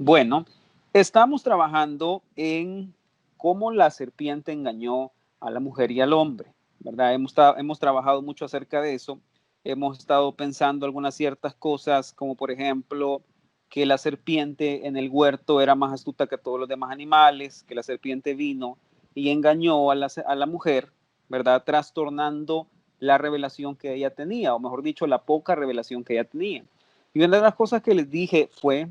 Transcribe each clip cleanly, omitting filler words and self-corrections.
Bueno, estamos trabajando en cómo la serpiente engañó a la mujer y al hombre, ¿verdad? Hemos trabajado mucho acerca de eso. Hemos estado pensando algunas ciertas cosas, como por ejemplo, que la serpiente en el huerto era más astuta que todos los demás animales, que la serpiente vino y engañó a la mujer, ¿verdad? Trastornando la revelación que ella tenía, o mejor dicho, la poca revelación que ella tenía. Y una de las cosas que les dije fue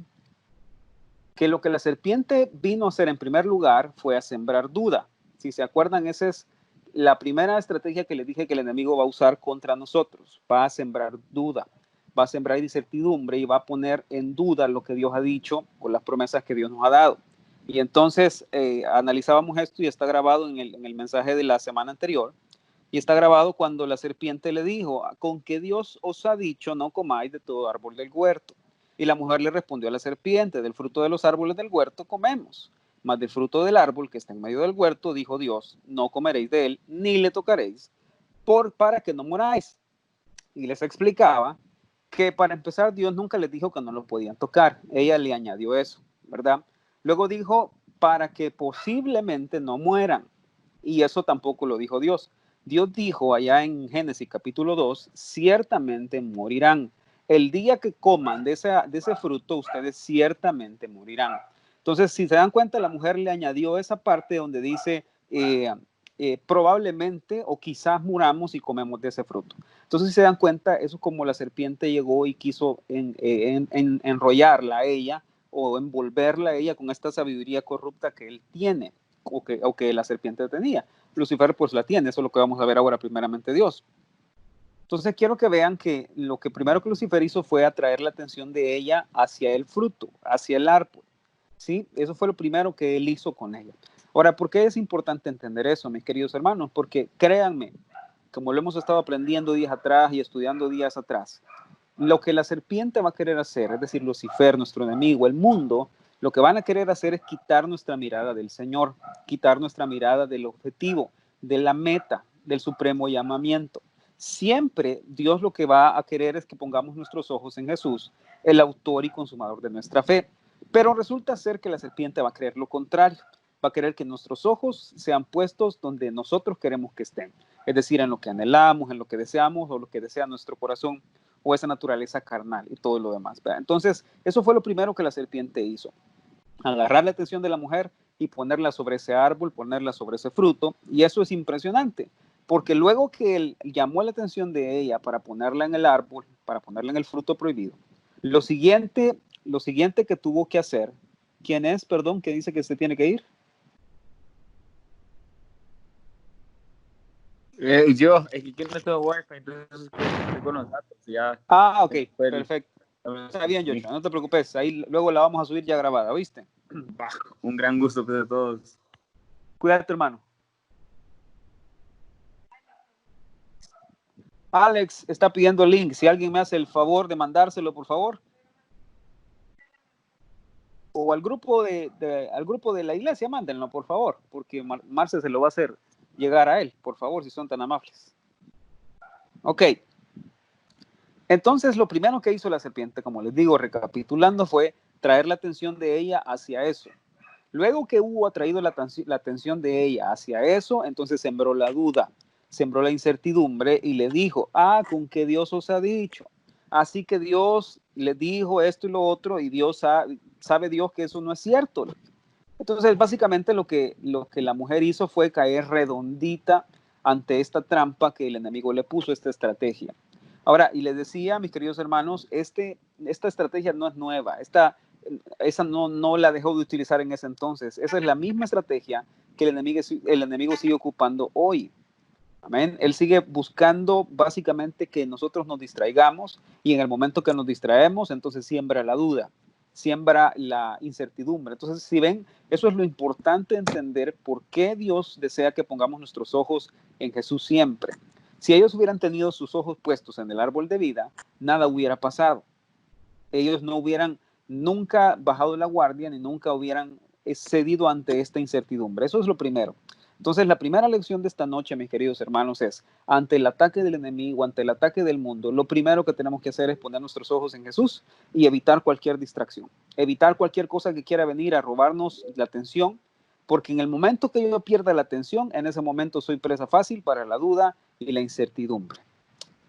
que lo que la serpiente vino a hacer en primer lugar fue a sembrar duda. Si se acuerdan, esa es la primera estrategia que les dije que el enemigo va a usar contra nosotros. Va a sembrar duda, va a sembrar incertidumbre y va a poner en duda lo que Dios ha dicho o las promesas que Dios nos ha dado. Y entonces analizábamos esto y está grabado en el mensaje de la semana anterior. Y está grabado cuando la serpiente le dijo, con que Dios os ha dicho, no comáis de todo árbol del huerto. Y la mujer le respondió a la serpiente, del fruto de los árboles del huerto comemos, mas del fruto del árbol que está en medio del huerto, dijo Dios, no comeréis de él, ni le tocaréis, para que no moráis. Y les explicaba que para empezar Dios nunca les dijo que no lo podían tocar. Ella le añadió eso, ¿verdad? Luego dijo, para que posiblemente no mueran. Y eso tampoco lo dijo Dios. Dios dijo allá en Génesis capítulo 2, ciertamente morirán. El día que coman de ese fruto, ustedes ciertamente morirán. Entonces, si se dan cuenta, la mujer le añadió esa parte donde dice, probablemente o quizás muramos y comemos de ese fruto. Entonces, si se dan cuenta, eso es como la serpiente llegó y quiso enrollarla a ella o envolverla a ella con esta sabiduría corrupta que él tiene o que la serpiente tenía. Lucifer pues la tiene, eso es lo que vamos a ver ahora primeramente Dios. Entonces quiero que vean que lo que primero que Lucifer hizo fue atraer la atención de ella hacia el fruto, hacia el árbol. ¿Sí? Eso fue lo primero que él hizo con ella. Ahora, ¿por qué es importante entender eso, mis queridos hermanos? Porque créanme, como lo hemos estado aprendiendo días atrás y estudiando días atrás, lo que la serpiente va a querer hacer, es decir, Lucifer, nuestro enemigo, el mundo, lo que van a querer hacer es quitar nuestra mirada del Señor, quitar nuestra mirada del objetivo, de la meta, del supremo llamamiento. Siempre Dios lo que va a querer es que pongamos nuestros ojos en Jesús, el autor y consumador de nuestra fe. Pero resulta ser que la serpiente va a querer lo contrario, va a querer que nuestros ojos sean puestos donde nosotros queremos que estén, es decir, en lo que anhelamos, en lo que deseamos o lo que desea nuestro corazón o esa naturaleza carnal y todo lo demás. ¿Verdad? Entonces, eso fue lo primero que la serpiente hizo, agarrar la atención de la mujer y ponerla sobre ese árbol, ponerla sobre ese fruto, y eso es impresionante, porque luego que él llamó la atención de ella para ponerla en el árbol, para ponerla en el fruto prohibido, lo siguiente que tuvo que hacer, ¿quién es, perdón, que dice que se tiene que ir? Es que quiero tengo wifi, entonces estoy con los datos. Ya Ah, ok, fue perfecto. Está bien, Joshua, no te preocupes, ahí luego la vamos a subir ya grabada, ¿viste? un gran gusto pues, de todos. Cuídate, hermano. Alex está pidiendo el link. Si alguien me hace el favor de mandárselo, por favor. O al grupo de la iglesia, mándenlo, por favor, porque Marce se lo va a hacer llegar a él, por favor, si son tan amables. Ok. Entonces, lo primero que hizo la serpiente, como les digo, recapitulando, fue traer la atención de ella hacia eso. Luego que hubo atraído la atención de ella hacia eso, entonces sembró la duda, sembró la incertidumbre y le dijo, con que Dios os ha dicho. Así que Dios le dijo esto y lo otro y Dios sabe Dios que eso no es cierto. Entonces, básicamente lo que la mujer hizo fue caer redondita ante esta trampa que el enemigo le puso, esta estrategia. Ahora, y les decía, mis queridos hermanos, esta estrategia no es nueva, esa no la dejó de utilizar en ese entonces. Esa es la misma estrategia que el enemigo sigue ocupando hoy. Amén. Él sigue buscando básicamente que nosotros nos distraigamos y en el momento que nos distraemos, entonces siembra la duda, siembra la incertidumbre. Entonces, si ven, eso es lo importante entender por qué Dios desea que pongamos nuestros ojos en Jesús siempre. Si ellos hubieran tenido sus ojos puestos en el árbol de vida, nada hubiera pasado. Ellos no hubieran nunca bajado la guardia ni nunca hubieran cedido ante esta incertidumbre. Eso es lo primero. Entonces, la primera lección de esta noche, mis queridos hermanos, es, ante el ataque del enemigo, ante el ataque del mundo, lo primero que tenemos que hacer es poner nuestros ojos en Jesús y evitar cualquier distracción, evitar cualquier cosa que quiera venir a robarnos la atención, porque en el momento que yo pierda la atención, en ese momento soy presa fácil para la duda y la incertidumbre.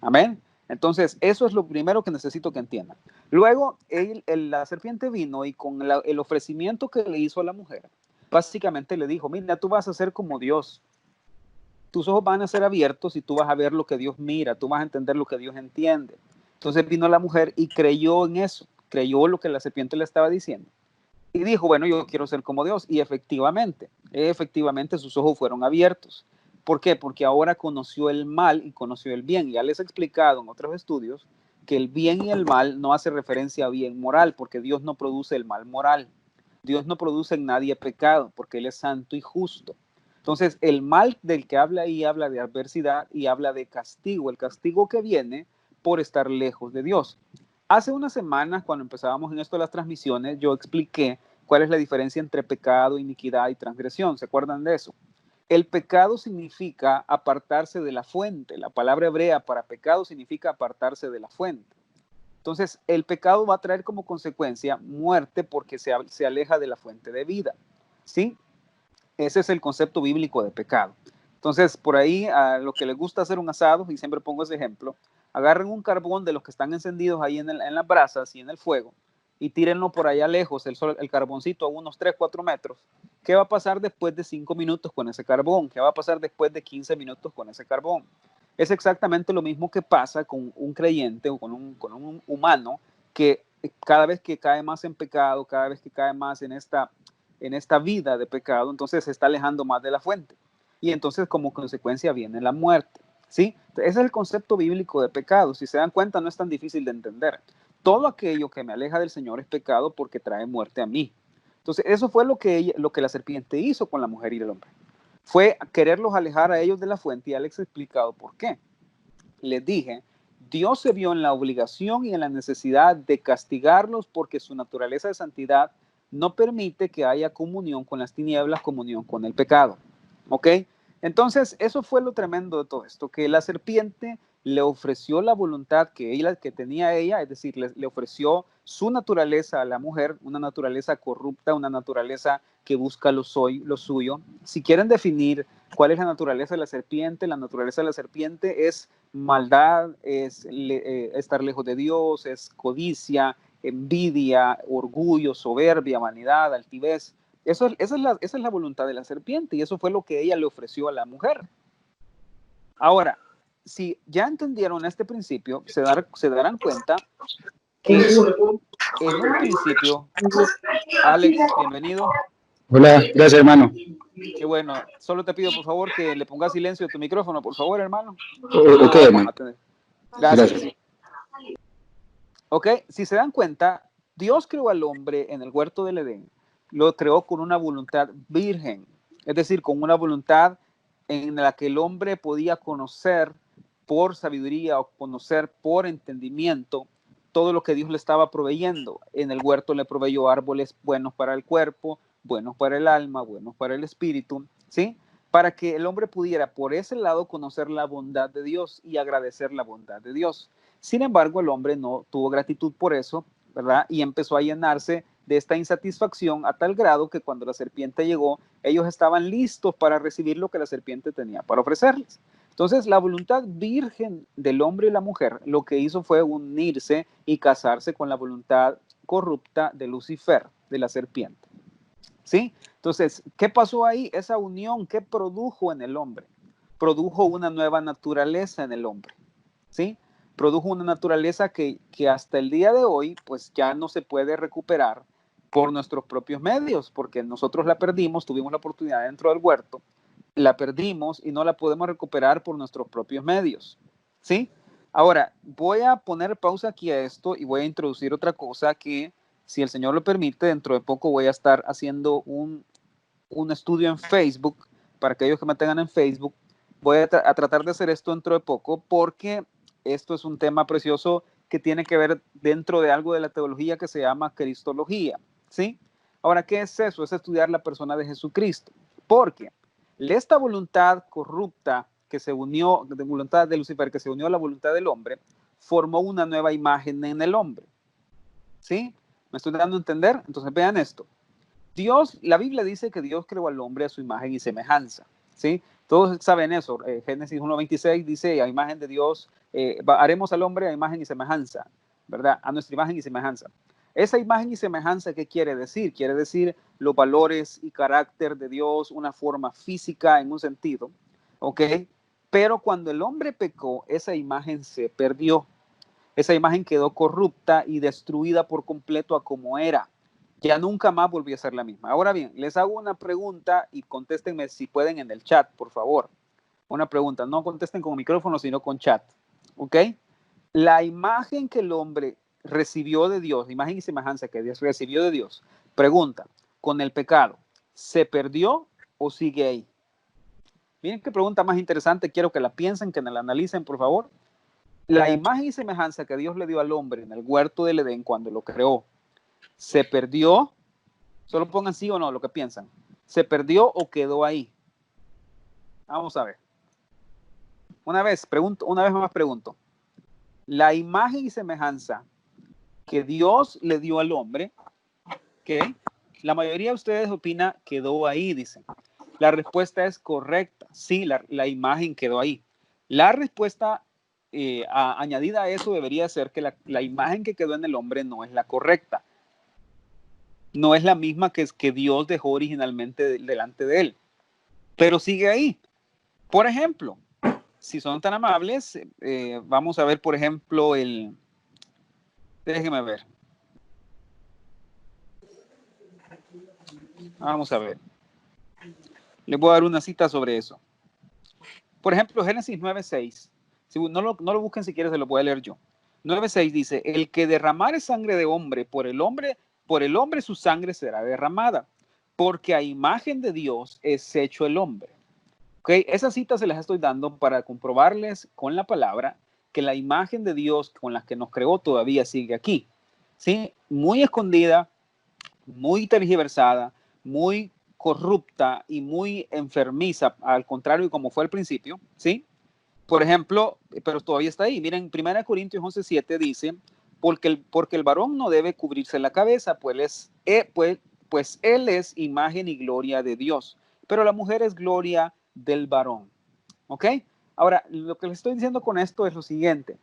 Amén. Entonces, eso es lo primero que necesito que entiendan. Luego, la serpiente vino y con el ofrecimiento que le hizo a la mujer, básicamente le dijo, mira, tú vas a ser como Dios. Tus ojos van a ser abiertos y tú vas a ver lo que Dios mira, tú vas a entender lo que Dios entiende. Entonces vino la mujer y creyó en eso, creyó lo que la serpiente le estaba diciendo. Y dijo, bueno, yo quiero ser como Dios. Y efectivamente sus ojos fueron abiertos. ¿Por qué? Porque ahora conoció el mal y conoció el bien. Ya les he explicado en otros estudios que el bien y el mal no hace referencia a bien moral, porque Dios no produce el mal moral. Dios no produce en nadie pecado, porque Él es santo y justo. Entonces, el mal del que habla ahí habla de adversidad y habla de castigo, el castigo que viene por estar lejos de Dios. Hace unas semanas, cuando empezábamos en esto de las transmisiones, yo expliqué cuál es la diferencia entre pecado, iniquidad y transgresión. ¿Se acuerdan de eso? El pecado significa apartarse de la fuente. La palabra hebrea para pecado significa apartarse de la fuente. Entonces, el pecado va a traer como consecuencia muerte porque se aleja de la fuente de vida. ¿Sí? Ese es el concepto bíblico de pecado. Entonces, por ahí, a los que les gusta hacer un asado, y siempre pongo ese ejemplo, agarren un carbón de los que están encendidos ahí en las brasas y en el fuego y tírenlo por allá lejos, el carboncito a unos 3, 4 metros. ¿Qué va a pasar después de 5 minutos con ese carbón? ¿Qué va a pasar después de 15 minutos con ese carbón? Es exactamente lo mismo que pasa con un creyente o con un humano que cada vez que cae más en pecado, cada vez que cae más en esta vida de pecado, entonces se está alejando más de la fuente. Y entonces como consecuencia viene la muerte. ¿Sí? Ese es el concepto bíblico de pecado. Si se dan cuenta, no es tan difícil de entender. Todo aquello que me aleja del Señor es pecado porque trae muerte a mí. Entonces, eso fue lo que la serpiente hizo con la mujer y el hombre. Fue quererlos alejar a ellos de la fuente, y ya les he explicado por qué. Les dije, Dios se vio en la obligación y en la necesidad de castigarlos porque su naturaleza de santidad no permite que haya comunión con las tinieblas, comunión con el pecado. ¿Ok? Entonces, eso fue lo tremendo de todo esto, que la serpiente le ofreció la voluntad que tenía ella, es decir, le ofreció su naturaleza a la mujer, una naturaleza corrupta, una naturaleza que busca lo suyo. Si quieren definir cuál es la naturaleza de la naturaleza de la serpiente es maldad, es estar lejos de Dios, es codicia, envidia, orgullo, soberbia, vanidad, altivez. Esa es la voluntad de la serpiente y eso fue lo que ella le ofreció a la mujer. Ahora, si ya entendieron este principio, se darán cuenta que en un principio, Alex, bienvenido. Hola, gracias hermano. Qué bueno, solo te pido por favor que le pongas silencio a tu micrófono, por favor, hermano. Ok, hermano. Gracias. Gracias. Ok, si se dan cuenta, Dios creó al hombre en el huerto del Edén, lo creó con una voluntad virgen, es decir, con una voluntad en la que el hombre podía conocer por sabiduría o conocer por entendimiento todo lo que Dios le estaba proveyendo. En el huerto le proveyó árboles buenos para el cuerpo, buenos para el alma, buenos para el espíritu, ¿sí? Para que el hombre pudiera por ese lado conocer la bondad de Dios y agradecer la bondad de Dios. Sin embargo, el hombre no tuvo gratitud por eso, ¿verdad? Y empezó a llenarse de esta insatisfacción a tal grado que cuando la serpiente llegó, ellos estaban listos para recibir lo que la serpiente tenía para ofrecerles. Entonces, la voluntad virgen del hombre y la mujer lo que hizo fue unirse y casarse con la voluntad corrupta de Lucifer, de la serpiente. ¿Sí? Entonces, ¿qué pasó ahí? Esa unión, ¿qué produjo en el hombre? Produjo una nueva naturaleza en el hombre. ¿Sí? Produjo una naturaleza que hasta el día de hoy, pues ya no se puede recuperar por nuestros propios medios, porque nosotros la perdimos, tuvimos la oportunidad dentro del huerto, la perdimos y no la podemos recuperar por nuestros propios medios. ¿Sí? Ahora, voy a poner pausa aquí a esto y voy a introducir otra cosa que, si el Señor lo permite, dentro de poco voy a estar haciendo un estudio en Facebook, para aquellos que me tengan en Facebook. Voy a tratar de hacer esto dentro de poco porque esto es un tema precioso que tiene que ver dentro de algo de la teología que se llama cristología, ¿sí? Ahora, ¿qué es eso? Es estudiar la persona de Jesucristo. ¿Por qué? Esta voluntad corrupta que se unió, de voluntad de Lucifer, que se unió a la voluntad del hombre, formó una nueva imagen en el hombre. ¿Sí? ¿Me estoy dando a entender? Entonces vean esto. Dios, la Biblia dice que Dios creó al hombre a su imagen y semejanza. ¿Sí? Todos saben eso. Génesis 1:26 dice, a imagen de Dios, haremos al hombre a imagen y semejanza, ¿verdad? A nuestra imagen y semejanza. Esa imagen y semejanza, ¿qué quiere decir? Quiere decir los valores y carácter de Dios, una forma física en un sentido, ¿ok? Pero cuando el hombre pecó, esa imagen se perdió. Esa imagen quedó corrupta y destruida por completo a como era. Ya nunca más volvió a ser la misma. Ahora bien, les hago una pregunta y contéstenme si pueden en el chat, por favor. Una pregunta, no contesten con micrófono, sino con chat. ¿Ok? La imagen que el hombre recibió de Dios, imagen y semejanza que Dios recibió de Dios, pregunta, con el pecado, ¿se perdió o sigue ahí? Miren qué pregunta más interesante, quiero que la piensen, que la analicen, por favor. La imagen y semejanza que Dios le dio al hombre en el huerto del Edén cuando lo creó, ¿se perdió? Solo pongan sí o no lo que piensan. ¿Se perdió o quedó ahí? Vamos a ver. Una vez más pregunto. La imagen y semejanza que Dios le dio al hombre, ¿qué? La mayoría de ustedes opina quedó ahí, dicen. La respuesta es correcta. Sí, la imagen quedó ahí. La respuesta añadida a eso debería ser que la imagen que quedó en el hombre no es la correcta. No es la misma que Dios dejó originalmente delante de él. Pero sigue ahí. Por ejemplo, si son tan amables, vamos a ver, por ejemplo, déjeme ver. Vamos a ver. Les voy a dar una cita sobre eso. Por ejemplo, Génesis 9:6. Si no lo busquen si quieres, se lo voy a leer yo. 9:6 dice, el que derramare sangre de hombre, por el hombre su sangre será derramada, porque a imagen de Dios es hecho el hombre. ¿Okay? Esa cita se las estoy dando para comprobarles con la palabra que la imagen de Dios con la que nos creó todavía sigue aquí. ¿Sí? Muy escondida, muy tergiversada, muy corrupta y muy enfermiza, al contrario como fue al principio, ¿sí? Por ejemplo, pero todavía está ahí. Miren, 1 Corintios 11:7 dice, porque el varón no debe cubrirse la cabeza, pues él es imagen y gloria de Dios, pero la mujer es gloria del varón. ¿Ok? Ahora, lo que les estoy diciendo con esto es lo siguiente.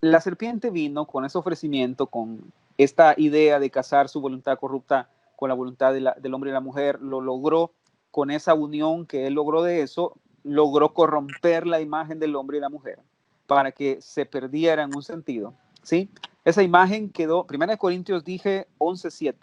La serpiente vino con ese ofrecimiento, con esta idea de casar su voluntad corrupta con la voluntad del hombre y la mujer, lo logró con esa unión que él logró de eso, logró corromper la imagen del hombre y la mujer para que se perdiera en un sentido, ¿sí? Esa imagen quedó, 1 Corintios dije 11:7,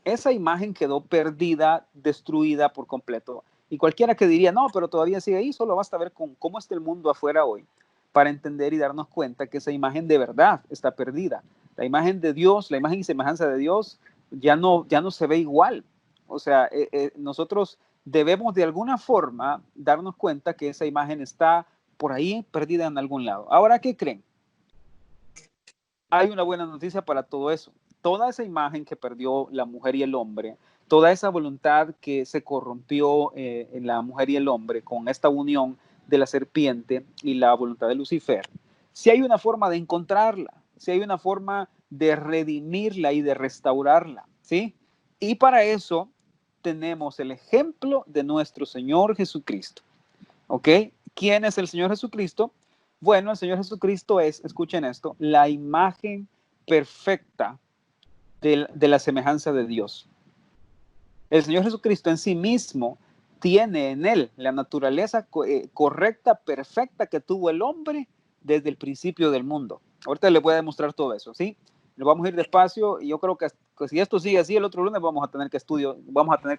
esa imagen quedó perdida, destruida por completo. Y cualquiera que diría, no, pero todavía sigue ahí, solo basta ver cómo está el mundo afuera hoy para entender y darnos cuenta que esa imagen de verdad está perdida. La imagen de Dios, la imagen y semejanza de Dios ya no se ve igual. O sea, nosotros debemos de alguna forma darnos cuenta que esa imagen está por ahí perdida en algún lado. Ahora, ¿qué creen? Hay una buena noticia para todo eso. Toda esa imagen que perdió la mujer y el hombre, toda esa voluntad que se corrompió en la mujer y el hombre con esta unión de la serpiente y la voluntad de Lucifer, si hay una forma de encontrarla, si hay una forma de redimirla y de restaurarla, ¿sí? Y para eso tenemos el ejemplo de nuestro Señor Jesucristo, ¿ok? ¿Quién es el Señor Jesucristo? Bueno, el Señor Jesucristo es, escuchen esto, la imagen perfecta de la semejanza de Dios. El Señor Jesucristo en sí mismo tiene en él la naturaleza correcta, perfecta que tuvo el hombre desde el principio del mundo. Ahorita les voy a demostrar todo eso, ¿sí? Lo vamos a ir despacio y yo creo que si esto sigue así, el otro lunes vamos a tener que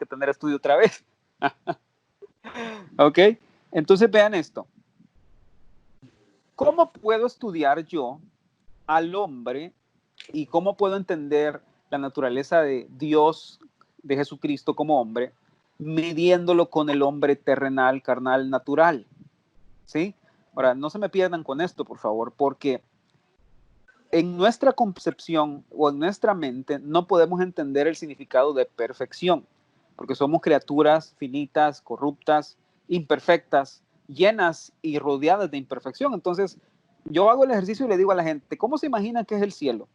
tener estudio otra vez. ¿Ok? Entonces vean esto. ¿Cómo puedo estudiar yo al hombre y cómo puedo entender la naturaleza de Dios, de Jesucristo como hombre, midiéndolo con el hombre terrenal, carnal, natural? ¿Sí? Ahora, no se me pierdan con esto, por favor, porque en nuestra concepción o en nuestra mente no podemos entender el significado de perfección. porque somos criaturas finitas, corruptas, imperfectas, llenas y rodeadas de imperfección. Entonces, yo hago el ejercicio y le digo a la gente, ¿cómo se imaginan que es el cielo?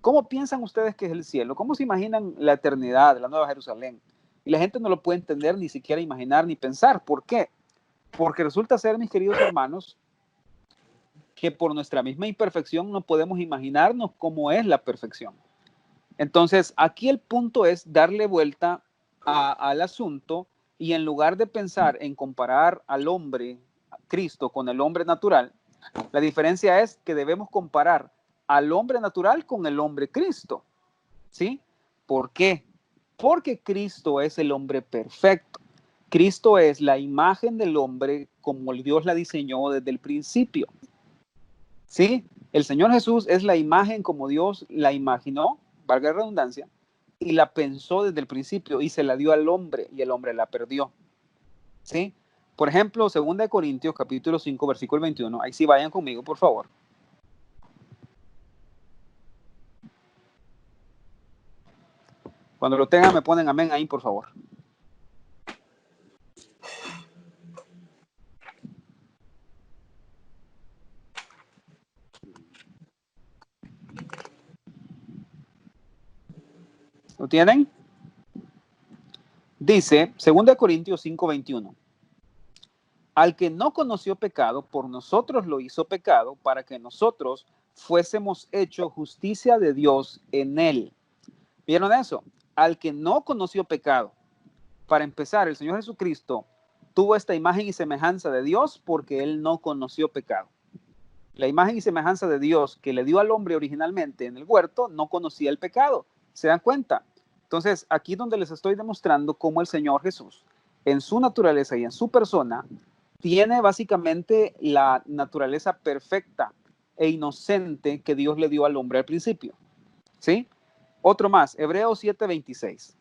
¿Cómo piensan ustedes que es el cielo? ¿Cómo se imaginan la eternidad, la Nueva Jerusalén? Y la gente no lo puede entender, ni siquiera imaginar, ni pensar. ¿Por qué? Porque resulta ser, mis queridos hermanos, que por nuestra misma imperfección no podemos imaginarnos cómo es la perfección. Entonces, aquí el punto es darle vuelta al asunto y en lugar de pensar en comparar al hombre, a Cristo, con el hombre natural, la diferencia es que debemos comparar al hombre natural con el hombre Cristo. ¿Sí? ¿Por qué? Porque Cristo es el hombre perfecto. Cristo es la imagen del hombre como Dios la diseñó desde el principio. ¿Sí? El Señor Jesús es la imagen como Dios la imaginó, valga la redundancia, y la pensó desde el principio y se la dio al hombre y el hombre la perdió. ¿Sí? Por ejemplo, 2 Corintios capítulo 5, versículo 21. Ahí sí vayan conmigo, por favor. Cuando lo tengan me ponen amén ahí, por favor. ¿Lo tienen? Dice 2 Corintios 5:21. Al que no conoció pecado, por nosotros lo hizo pecado, para que nosotros fuésemos hecho justicia de Dios en él. ¿Vieron eso? Al que no conoció pecado. Para empezar, el Señor Jesucristo tuvo esta imagen y semejanza de Dios porque él no conoció pecado. La imagen y semejanza de Dios que le dio al hombre originalmente en el huerto no conocía el pecado. ¿Se dan cuenta? Entonces, aquí donde les estoy demostrando cómo el Señor Jesús, en su naturaleza y en su persona, tiene básicamente la naturaleza perfecta e inocente que Dios le dio al hombre al principio. ¿Sí? Otro más, Hebreos 7:26.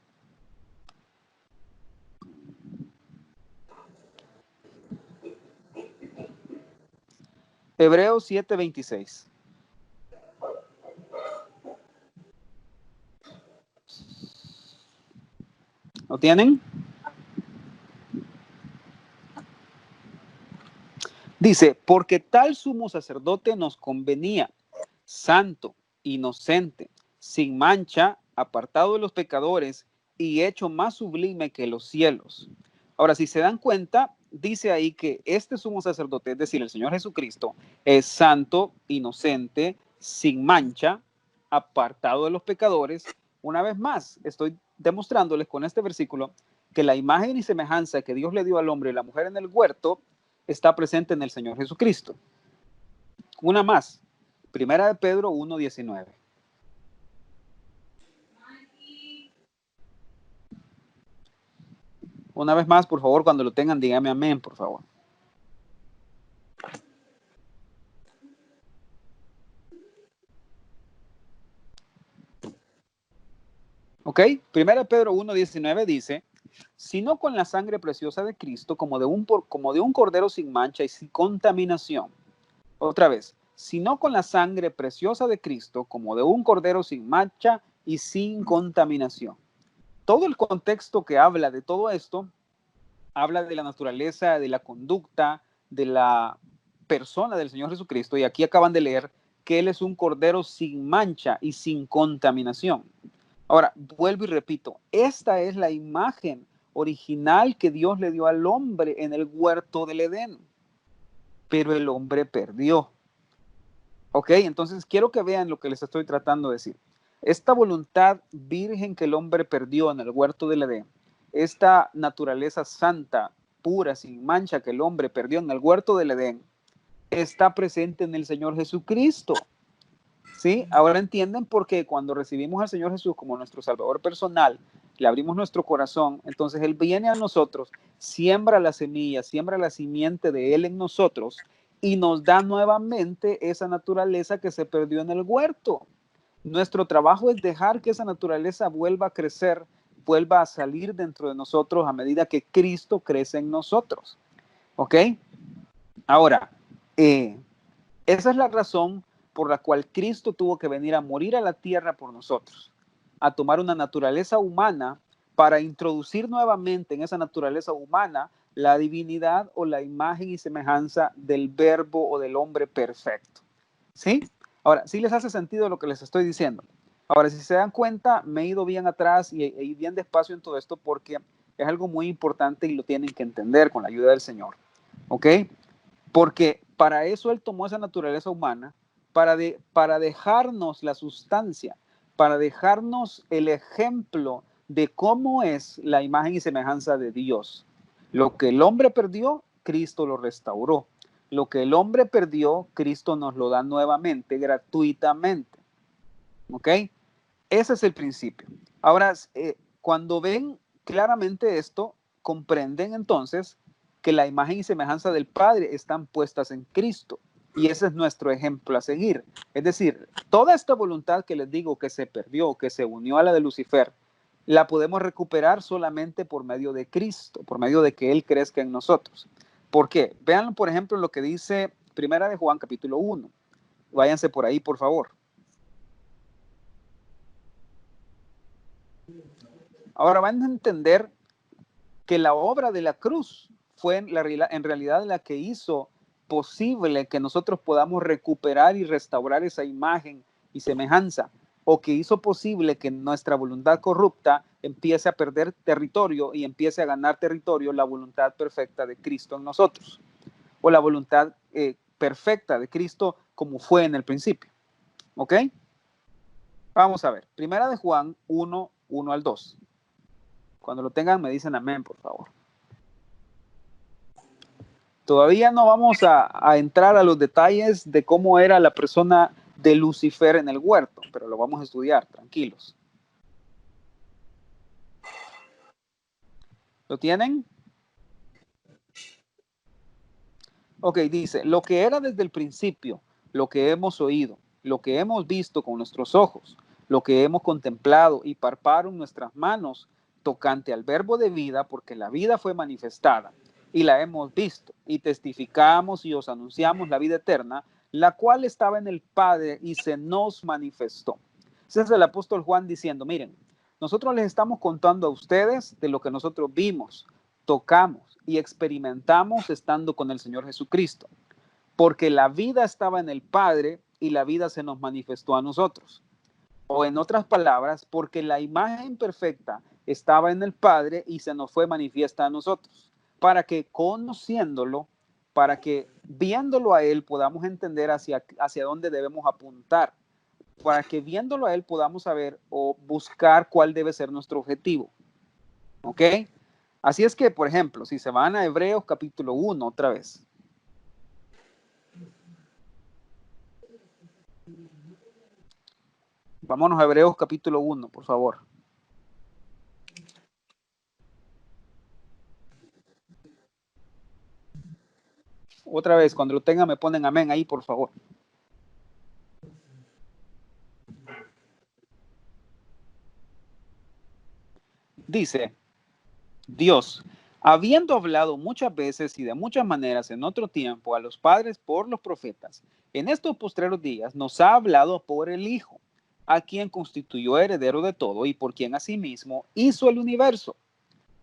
Hebreos 7:26. ¿Lo tienen? Dice, porque tal sumo sacerdote nos convenía, santo, inocente, sin mancha, apartado de los pecadores y hecho más sublime que los cielos. Ahora, si se dan cuenta, dice ahí que este sumo sacerdote, es decir, el Señor Jesucristo, es santo, inocente, sin mancha, apartado de los pecadores. Una vez más, estoy demostrándoles con este versículo que la imagen y semejanza que Dios le dio al hombre y la mujer en el huerto está presente en el Señor Jesucristo. Una más, 1 Pedro 1:19. Una vez más, por favor, cuando lo tengan, dígame amén, por favor. Ok, 1 Pedro 1:19 dice, sino con la sangre preciosa de Cristo, como de un cordero sin mancha y sin contaminación. Otra vez, sino con la sangre preciosa de Cristo, como de un cordero sin mancha y sin contaminación. Todo el contexto que habla de todo esto, habla de la naturaleza, de la conducta, de la persona del Señor Jesucristo. Y aquí acaban de leer que Él es un cordero sin mancha y sin contaminación. Ahora, vuelvo y repito, esta es la imagen original que Dios le dio al hombre en el huerto del Edén. Pero el hombre perdió. Ok, entonces quiero que vean lo que les estoy tratando de decir. Esta voluntad virgen que el hombre perdió en el huerto del Edén, esta naturaleza santa, pura, sin mancha que el hombre perdió en el huerto del Edén, está presente en el Señor Jesucristo. ¿Sí? Ahora entienden por qué cuando recibimos al Señor Jesús como nuestro Salvador personal, le abrimos nuestro corazón, entonces Él viene a nosotros, siembra la semilla, siembra la simiente de Él en nosotros y nos da nuevamente esa naturaleza que se perdió en el huerto. Nuestro trabajo es dejar que esa naturaleza vuelva a crecer, vuelva a salir dentro de nosotros a medida que Cristo crece en nosotros. ¿Ok? Ahora, esa es la razón por la cual Cristo tuvo que venir a morir a la tierra por nosotros, a tomar una naturaleza humana para introducir nuevamente en esa naturaleza humana la divinidad o la imagen y semejanza del verbo o del hombre perfecto. ¿Sí? Ahora, ¿sí les hace sentido lo que les estoy diciendo? Ahora, si se dan cuenta, me he ido bien atrás y bien despacio en todo esto porque es algo muy importante y lo tienen que entender con la ayuda del Señor. ¿Ok? Porque para eso Él tomó esa naturaleza humana, para dejarnos la sustancia, para dejarnos el ejemplo de cómo es la imagen y semejanza de Dios. Lo que el hombre perdió, Cristo lo restauró. Lo que el hombre perdió, Cristo nos lo da nuevamente, gratuitamente. ¿Ok? Ese es el principio. Ahora, cuando ven claramente esto, comprenden entonces que la imagen y semejanza del Padre están puestas en Cristo. Y ese es nuestro ejemplo a seguir. Es decir, toda esta voluntad que les digo que se perdió, que se unió a la de Lucifer, la podemos recuperar solamente por medio de Cristo, por medio de que Él crezca en nosotros. ¿Por qué? Vean, por ejemplo, lo que dice Primera de Juan, capítulo 1. Váyanse por ahí, por favor. Ahora van a entender que la obra de la cruz fue en realidad la que hizo posible que nosotros podamos recuperar y restaurar esa imagen y semejanza, o que hizo posible que nuestra voluntad corrupta empiece a perder territorio y empiece a ganar territorio la voluntad perfecta de Cristo en nosotros, o la voluntad perfecta de Cristo como fue en el principio. ¿Ok? Vamos a ver. Primera de Juan 1, 1 al 2. Cuando lo tengan me dicen amén, por favor. Todavía no vamos a entrar a los detalles de cómo era la persona de Lucifer en el huerto, pero lo vamos a estudiar, tranquilos. ¿Lo tienen? Ok, dice, lo que era desde el principio, lo que hemos oído, lo que hemos visto con nuestros ojos, lo que hemos contemplado y palparon nuestras manos tocante al verbo de vida, porque la vida fue manifestada y la hemos visto y testificamos y os anunciamos la vida eterna, la cual estaba en el Padre y se nos manifestó. Ese es el apóstol Juan diciendo, miren, nosotros les estamos contando a ustedes de lo que nosotros vimos, tocamos y experimentamos estando con el Señor Jesucristo, porque la vida estaba en el Padre y la vida se nos manifestó a nosotros. O en otras palabras, porque la imagen perfecta estaba en el Padre y se nos fue manifiesta a nosotros, para que conociéndolo, para que viéndolo a Él podamos entender hacia dónde debemos apuntar, para que viéndolo a Él podamos saber o buscar cuál debe ser nuestro objetivo. ¿Ok? Así es que, por ejemplo, si se van a Hebreos capítulo 1 otra vez. Vámonos a Hebreos capítulo 1, por favor. Otra vez, cuando lo tengan me ponen amén ahí, por favor. Dice, Dios, habiendo hablado muchas veces y de muchas maneras en otro tiempo a los padres por los profetas, en estos postreros días nos ha hablado por el Hijo, a quien constituyó heredero de todo y por quien asimismo hizo el universo.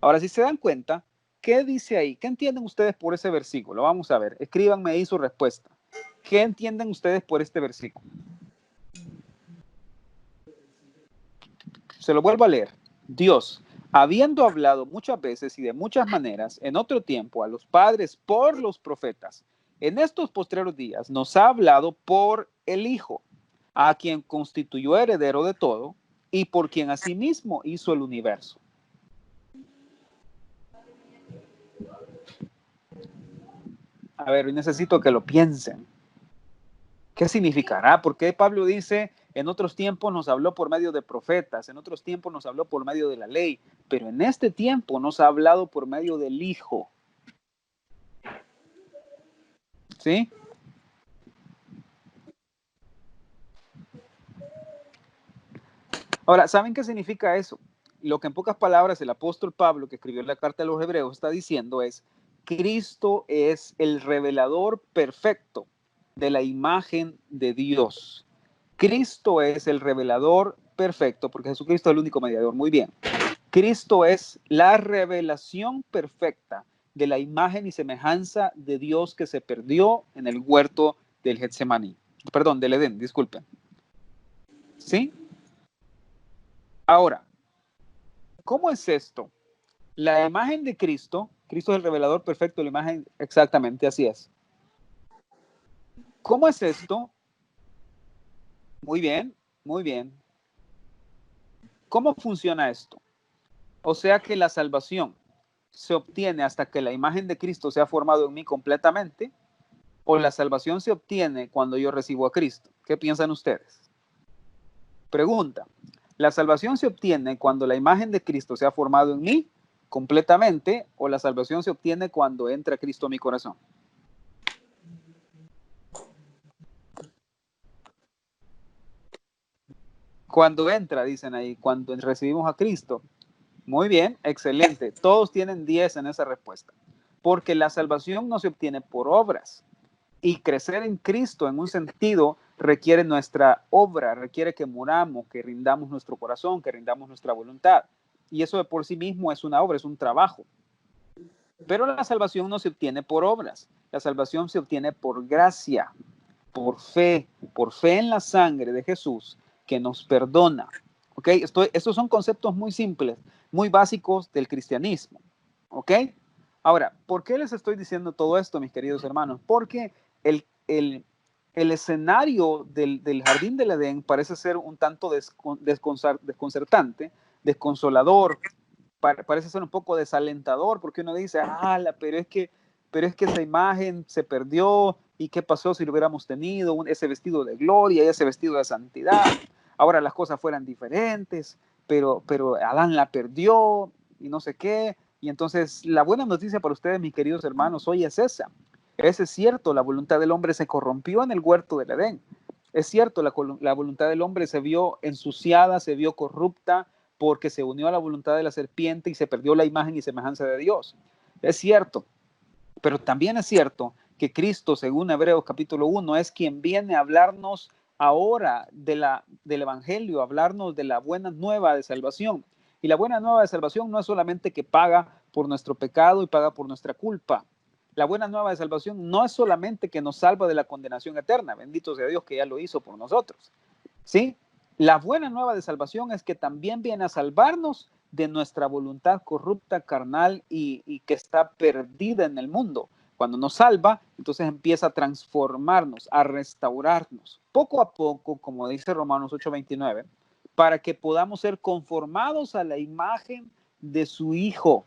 Ahora, si se dan cuenta, ¿qué dice ahí? ¿Qué entienden ustedes por ese versículo? Vamos a ver, escríbanme ahí su respuesta. ¿Qué entienden ustedes por este versículo? Se lo vuelvo a leer. Dios, habiendo hablado muchas veces y de muchas maneras en otro tiempo a los padres por los profetas, en estos postreros días nos ha hablado por el Hijo, a quien constituyó heredero de todo y por quien asimismo hizo el universo. A ver, necesito que lo piensen. ¿Qué significará? ¿Por qué Pablo dice, en otros tiempos nos habló por medio de profetas, en otros tiempos nos habló por medio de la ley, pero en este tiempo nos ha hablado por medio del Hijo? ¿Sí? Ahora, ¿saben qué significa eso? Lo que en pocas palabras el apóstol Pablo, que escribió la carta a los Hebreos, está diciendo es, Cristo es el revelador perfecto de la imagen de Dios. Cristo es el revelador perfecto, porque Jesucristo es el único mediador. Muy bien. Cristo es la revelación perfecta de la imagen y semejanza de Dios que se perdió en el huerto del Getsemaní. Perdón, del Edén, disculpen. ¿Sí? Ahora, ¿cómo es esto? La imagen de Cristo, Cristo es el revelador perfecto de la imagen, exactamente, así es. ¿Cómo es esto? Muy bien, muy bien. ¿Cómo funciona esto? O sea que la salvación se obtiene hasta que la imagen de Cristo se ha formado en mí completamente, o la salvación se obtiene cuando yo recibo a Cristo. ¿Qué piensan ustedes? Pregunta. ¿La salvación se obtiene cuando la imagen de Cristo se ha formado en mí completamente, o la salvación se obtiene cuando entra Cristo a mi corazón? Cuando entra, dicen ahí, cuando recibimos a Cristo. Muy bien, excelente. Todos tienen 10 en esa respuesta. Porque la salvación no se obtiene por obras. Y crecer en Cristo, en un sentido, requiere nuestra obra, requiere que muramos, que rindamos nuestro corazón, que rindamos nuestra voluntad. Y eso de por sí mismo es una obra, es un trabajo. Pero la salvación no se obtiene por obras. La salvación se obtiene por gracia, por fe en la sangre de Jesús que nos perdona. ¿Ok? Estos son conceptos muy simples, muy básicos del cristianismo. ¿Ok? Ahora, ¿por qué les estoy diciendo todo esto, mis queridos hermanos? Porque el escenario del jardín del Edén parece ser un tanto desconcertante, desconsolador, parece ser un poco desalentador, porque uno dice, pero es que esa imagen se perdió, y qué pasó si lo hubiéramos tenido, ese vestido de gloria, ese vestido de santidad, ahora las cosas fueran diferentes, pero Adán la perdió, y no sé qué. Y entonces la buena noticia para ustedes, mis queridos hermanos, hoy es esa. Es cierto, la voluntad del hombre se corrompió en el huerto del Edén. Es cierto, la voluntad del hombre se vio ensuciada, se vio corrupta, porque se unió a la voluntad de la serpiente y se perdió la imagen y semejanza de Dios. Es cierto, pero también es cierto que Cristo, según Hebreos capítulo 1, es quien viene a hablarnos ahora del Evangelio, a hablarnos de la buena nueva de salvación. Y la buena nueva de salvación no es solamente que paga por nuestro pecado y paga por nuestra culpa. La buena nueva de salvación no es solamente que nos salva de la condenación eterna, bendito sea Dios que ya lo hizo por nosotros, ¿sí? La buena nueva de salvación es que también viene a salvarnos de nuestra voluntad corrupta, carnal y que está perdida en el mundo. Cuando nos salva, entonces empieza a transformarnos, a restaurarnos, poco a poco, como dice Romanos 8:29, para que podamos ser conformados a la imagen de su Hijo.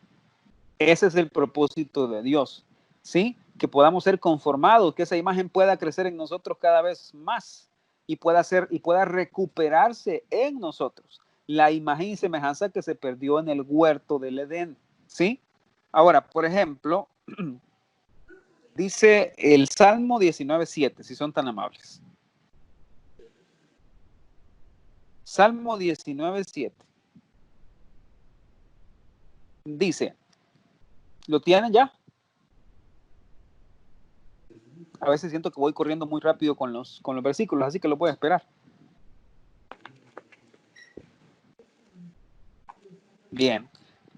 Ese es el propósito de Dios, ¿sí? Que podamos ser conformados, que esa imagen pueda crecer en nosotros cada vez más y pueda recuperarse en nosotros la imagen y semejanza que se perdió en el huerto del Edén, ¿sí? Ahora, por ejemplo, dice el Salmo 19:7, si son tan amables. Salmo 19:7. Dice, ¿lo tienen ya? A veces siento que voy corriendo muy rápido con los versículos, así que lo voy a esperar. Bien,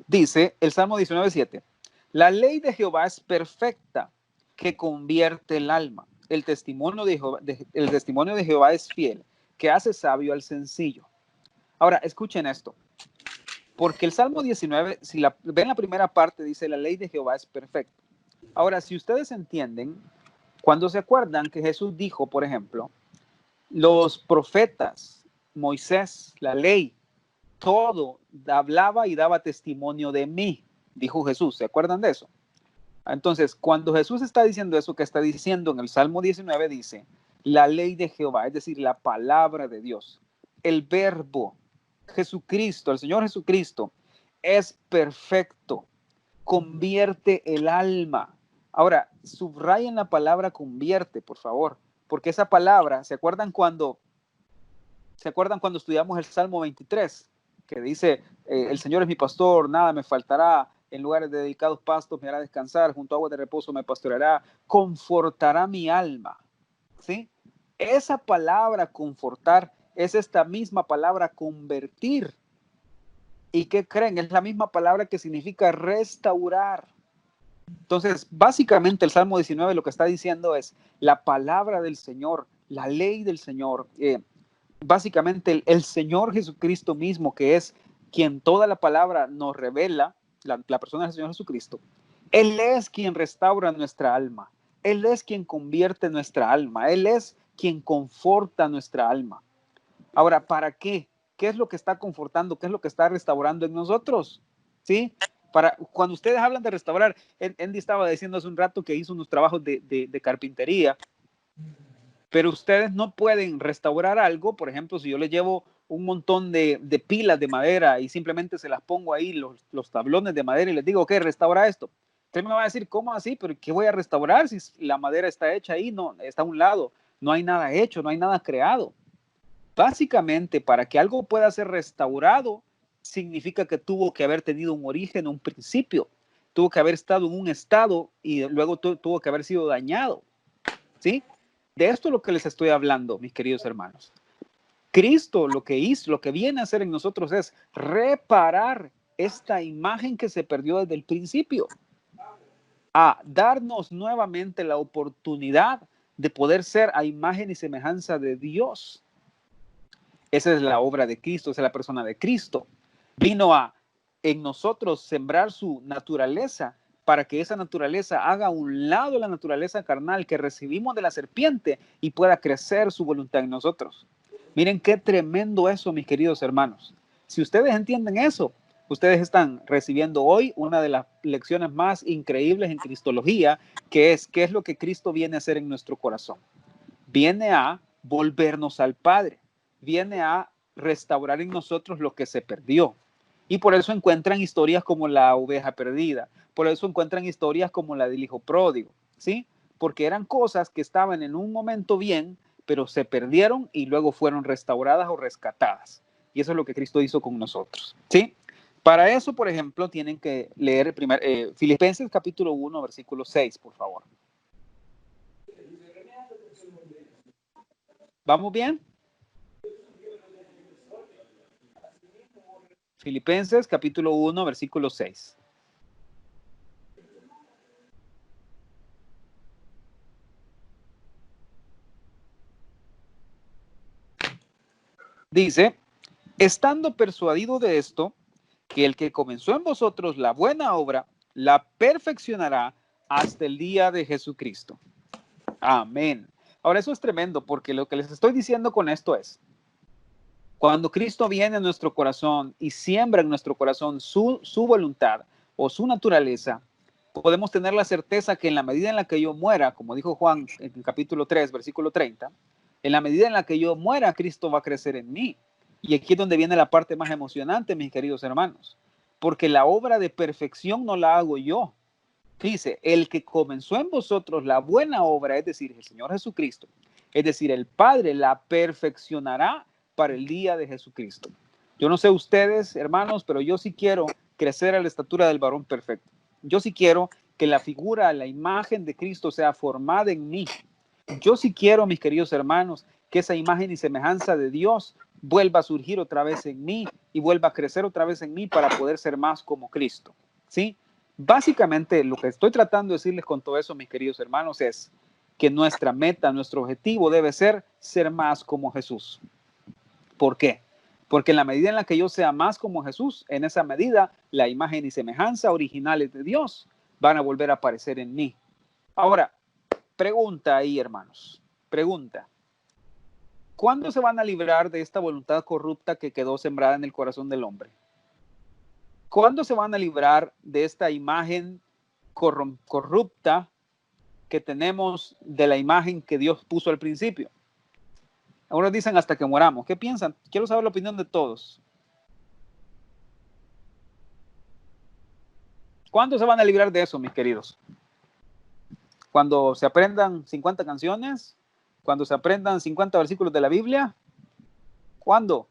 dice el Salmo 19:7. La ley de Jehová es perfecta, que convierte el alma. El testimonio de Jehová es fiel, que hace sabio al sencillo. Ahora, escuchen esto. Porque el Salmo 19, si ven la primera parte, dice, la ley de Jehová es perfecta. Ahora, si ustedes entienden, cuando se acuerdan que Jesús dijo, por ejemplo, los profetas, Moisés, la ley, todo hablaba y daba testimonio de mí, dijo Jesús. ¿Se acuerdan de eso? Entonces, cuando Jesús está diciendo eso que está diciendo en el Salmo 19, dice, la ley de Jehová, es decir, la palabra de Dios, el verbo, Jesucristo, el Señor Jesucristo, es perfecto, convierte el alma. Ahora, subrayen la palabra convierte, por favor, porque esa palabra, ¿se acuerdan cuando estudiamos el Salmo 23? Que dice, el Señor es mi pastor, nada me faltará, en lugares de dedicados pastos me hará descansar, junto a aguas de reposo me pastoreará, confortará mi alma, ¿sí? Esa palabra confortar es esta misma palabra convertir. ¿Y qué creen? Es la misma palabra que significa restaurar. Entonces, básicamente el Salmo 19 lo que está diciendo es la palabra del Señor, la ley del Señor. Básicamente el Señor Jesucristo mismo, que es quien toda la palabra nos revela, la persona del Señor Jesucristo, Él es quien restaura nuestra alma. Él es quien convierte nuestra alma. Él es quien conforta nuestra alma. Ahora, ¿para qué? ¿Qué es lo que está confortando? ¿Qué es lo que está restaurando en nosotros? ¿Sí? Cuando ustedes hablan de restaurar, Andy estaba diciendo hace un rato que hizo unos trabajos de carpintería, pero ustedes no pueden restaurar algo. Por ejemplo, si yo les llevo un montón de pilas de madera y simplemente se las pongo ahí, los tablones de madera, y les digo, ok, restaura esto. Usted me va a decir, ¿cómo así? ¿Pero qué voy a restaurar si la madera está hecha ahí? No, está a un lado. No hay nada hecho, no hay nada creado. Básicamente, para que algo pueda ser restaurado, significa que tuvo que haber tenido un origen, un principio. Tuvo que haber estado en un estado y luego tuvo que haber sido dañado. ¿Sí? De esto es lo que les estoy hablando, mis queridos hermanos. Cristo lo que hizo, lo que viene a hacer en nosotros es reparar esta imagen que se perdió desde el principio, a darnos nuevamente la oportunidad de poder ser a imagen y semejanza de Dios. Esa es la obra de Cristo, esa es la persona de Cristo. Vino a en nosotros sembrar su naturaleza para que esa naturaleza haga a un lado la naturaleza carnal que recibimos de la serpiente y pueda crecer su voluntad en nosotros. Miren qué tremendo eso, mis queridos hermanos. Si ustedes entienden eso, ustedes están recibiendo hoy una de las lecciones más increíbles en cristología, que es qué es lo que Cristo viene a hacer en nuestro corazón. Viene a volvernos al Padre, viene a restaurar en nosotros lo que se perdió. Y por eso encuentran historias como la oveja perdida, por eso encuentran historias como la del hijo pródigo, ¿sí? Porque eran cosas que estaban en un momento bien, pero se perdieron y luego fueron restauradas o rescatadas. Y eso es lo que Cristo hizo con nosotros, ¿sí? Para eso, por ejemplo, tienen que leer Filipenses capítulo 1, versículo 6, por favor. ¿Vamos bien? Filipenses capítulo 1, versículo 6. Dice, estando persuadido de esto, que el que comenzó en vosotros la buena obra, la perfeccionará hasta el día de Jesucristo. Amén. Ahora eso es tremendo porque lo que les estoy diciendo con esto es, cuando Cristo viene a nuestro corazón y siembra en nuestro corazón su voluntad o su naturaleza, podemos tener la certeza que en la medida en la que yo muera, como dijo Juan en el capítulo 3, versículo 30, en la medida en la que yo muera, Cristo va a crecer en mí. Y aquí es donde viene la parte más emocionante, mis queridos hermanos, porque la obra de perfección no la hago yo. Dice, el que comenzó en vosotros la buena obra, es decir, el Señor Jesucristo, es decir, el Padre la perfeccionará para el día de Jesucristo. Yo no sé ustedes, hermanos, pero yo sí quiero crecer a la estatura del varón perfecto. Yo sí quiero que la figura, la imagen de Cristo sea formada en mí. Yo sí quiero, mis queridos hermanos, que esa imagen y semejanza de Dios vuelva a surgir otra vez en mí y vuelva a crecer otra vez en mí para poder ser más como Cristo. ¿Sí? Básicamente, lo que estoy tratando de decirles con todo eso, mis queridos hermanos, es que nuestra meta, nuestro objetivo debe ser más como Jesús. ¿Por qué? Porque en la medida en la que yo sea más como Jesús, en esa medida, la imagen y semejanza originales de Dios van a volver a aparecer en mí. Ahora, pregunta ahí, hermanos. Pregunta. ¿Cuándo se van a librar de esta voluntad corrupta que quedó sembrada en el corazón del hombre? ¿Cuándo se van a librar de esta imagen corrupta que tenemos de la imagen que Dios puso al principio? Algunos dicen hasta que moramos. ¿Qué piensan? Quiero saber la opinión de todos. ¿Cuándo se van a librar de eso, mis queridos? ¿Cuando se aprendan 50 canciones? ¿Cuando se aprendan 50 versículos de la Biblia? ¿Cuándo?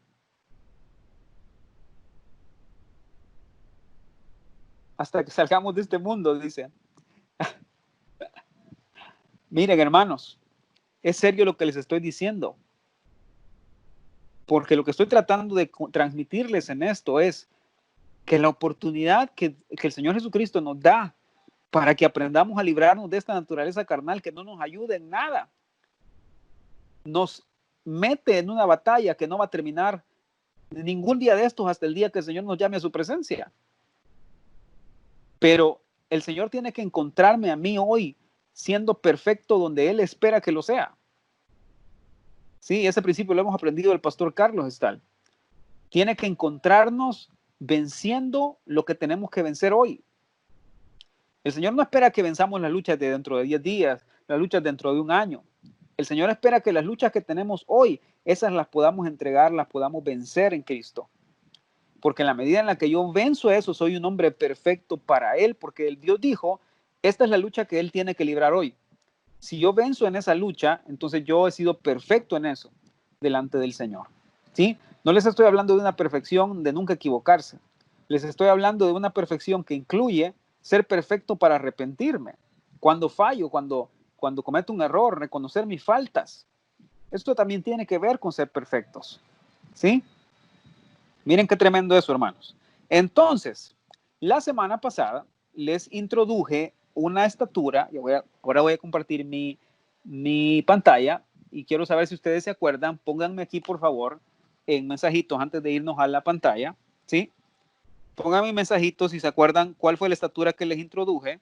Hasta que salgamos de este mundo, dice. Miren, hermanos, es serio lo que les estoy diciendo. Porque lo que estoy tratando de transmitirles en esto es que la oportunidad que el Señor Jesucristo nos da para que aprendamos a librarnos de esta naturaleza carnal que no nos ayuda en nada, nos mete en una batalla que no va a terminar ningún día de estos hasta el día que el Señor nos llame a su presencia. Pero el Señor tiene que encontrarme a mí hoy siendo perfecto donde Él espera que lo sea. Sí, ese principio lo hemos aprendido del pastor Carlos Estal. Tiene que encontrarnos venciendo lo que tenemos que vencer hoy. El Señor no espera que venzamos las luchas de dentro de 10 días, las luchas dentro de un año. El Señor espera que las luchas que tenemos hoy, esas las podamos entregar, las podamos vencer en Cristo. Porque en la medida en la que yo venzo eso, soy un hombre perfecto para Él, porque el Dios dijo, esta es la lucha que Él tiene que librar hoy. Si yo venzo en esa lucha, entonces yo he sido perfecto en eso, delante del Señor. ¿Sí? No les estoy hablando de una perfección de nunca equivocarse. Les estoy hablando de una perfección que incluye ser perfecto para arrepentirme. Cuando fallo, cuando cometo un error, reconocer mis faltas. Esto también tiene que ver con ser perfectos. ¿Sí? Miren qué tremendo eso, hermanos. Entonces, la semana pasada les introduje una estatura. Ahora voy a compartir mi pantalla y quiero saber si ustedes se acuerdan. Pónganme aquí, por favor, en mensajitos antes de irnos a la pantalla. ¿Sí? Pónganme mensajitos si se acuerdan cuál fue la estatura que les introduje,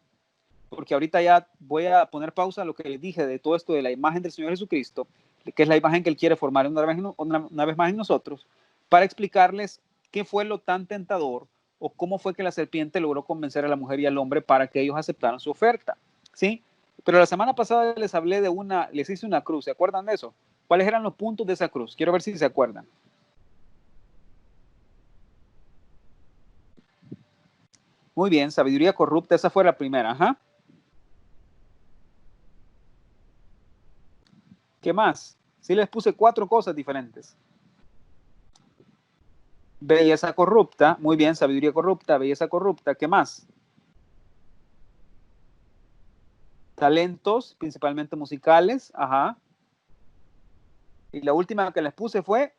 porque ahorita ya voy a poner pausa a lo que les dije de todo esto de la imagen del Señor Jesucristo, que es la imagen que Él quiere formar una vez más en nosotros, para explicarles qué fue lo tan tentador o cómo fue que la serpiente logró convencer a la mujer y al hombre para que ellos aceptaran su oferta. ¿Sí? Pero la semana pasada les hablé les hice una cruz. ¿Se acuerdan de eso? ¿Cuáles eran los puntos de esa cruz? Quiero ver si se acuerdan. Muy bien, sabiduría corrupta, esa fue la primera. Ajá. ¿Qué más? Sí les puse 4 cosas diferentes. Belleza corrupta, muy bien, sabiduría corrupta, belleza corrupta. ¿Qué más? Talentos, principalmente musicales. Ajá. Y la última que les puse fue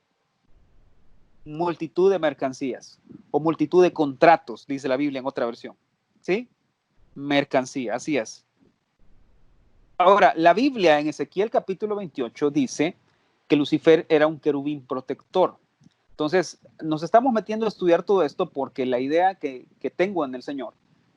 multitud de mercancías o multitud de contratos, dice la Biblia en otra versión. ¿Sí? Mercancía, así es. Ahora, la Biblia en Ezequiel capítulo 28 dice que Lucifer era un querubín protector. Entonces, nos estamos metiendo a estudiar todo esto porque la idea que tengo en el Señor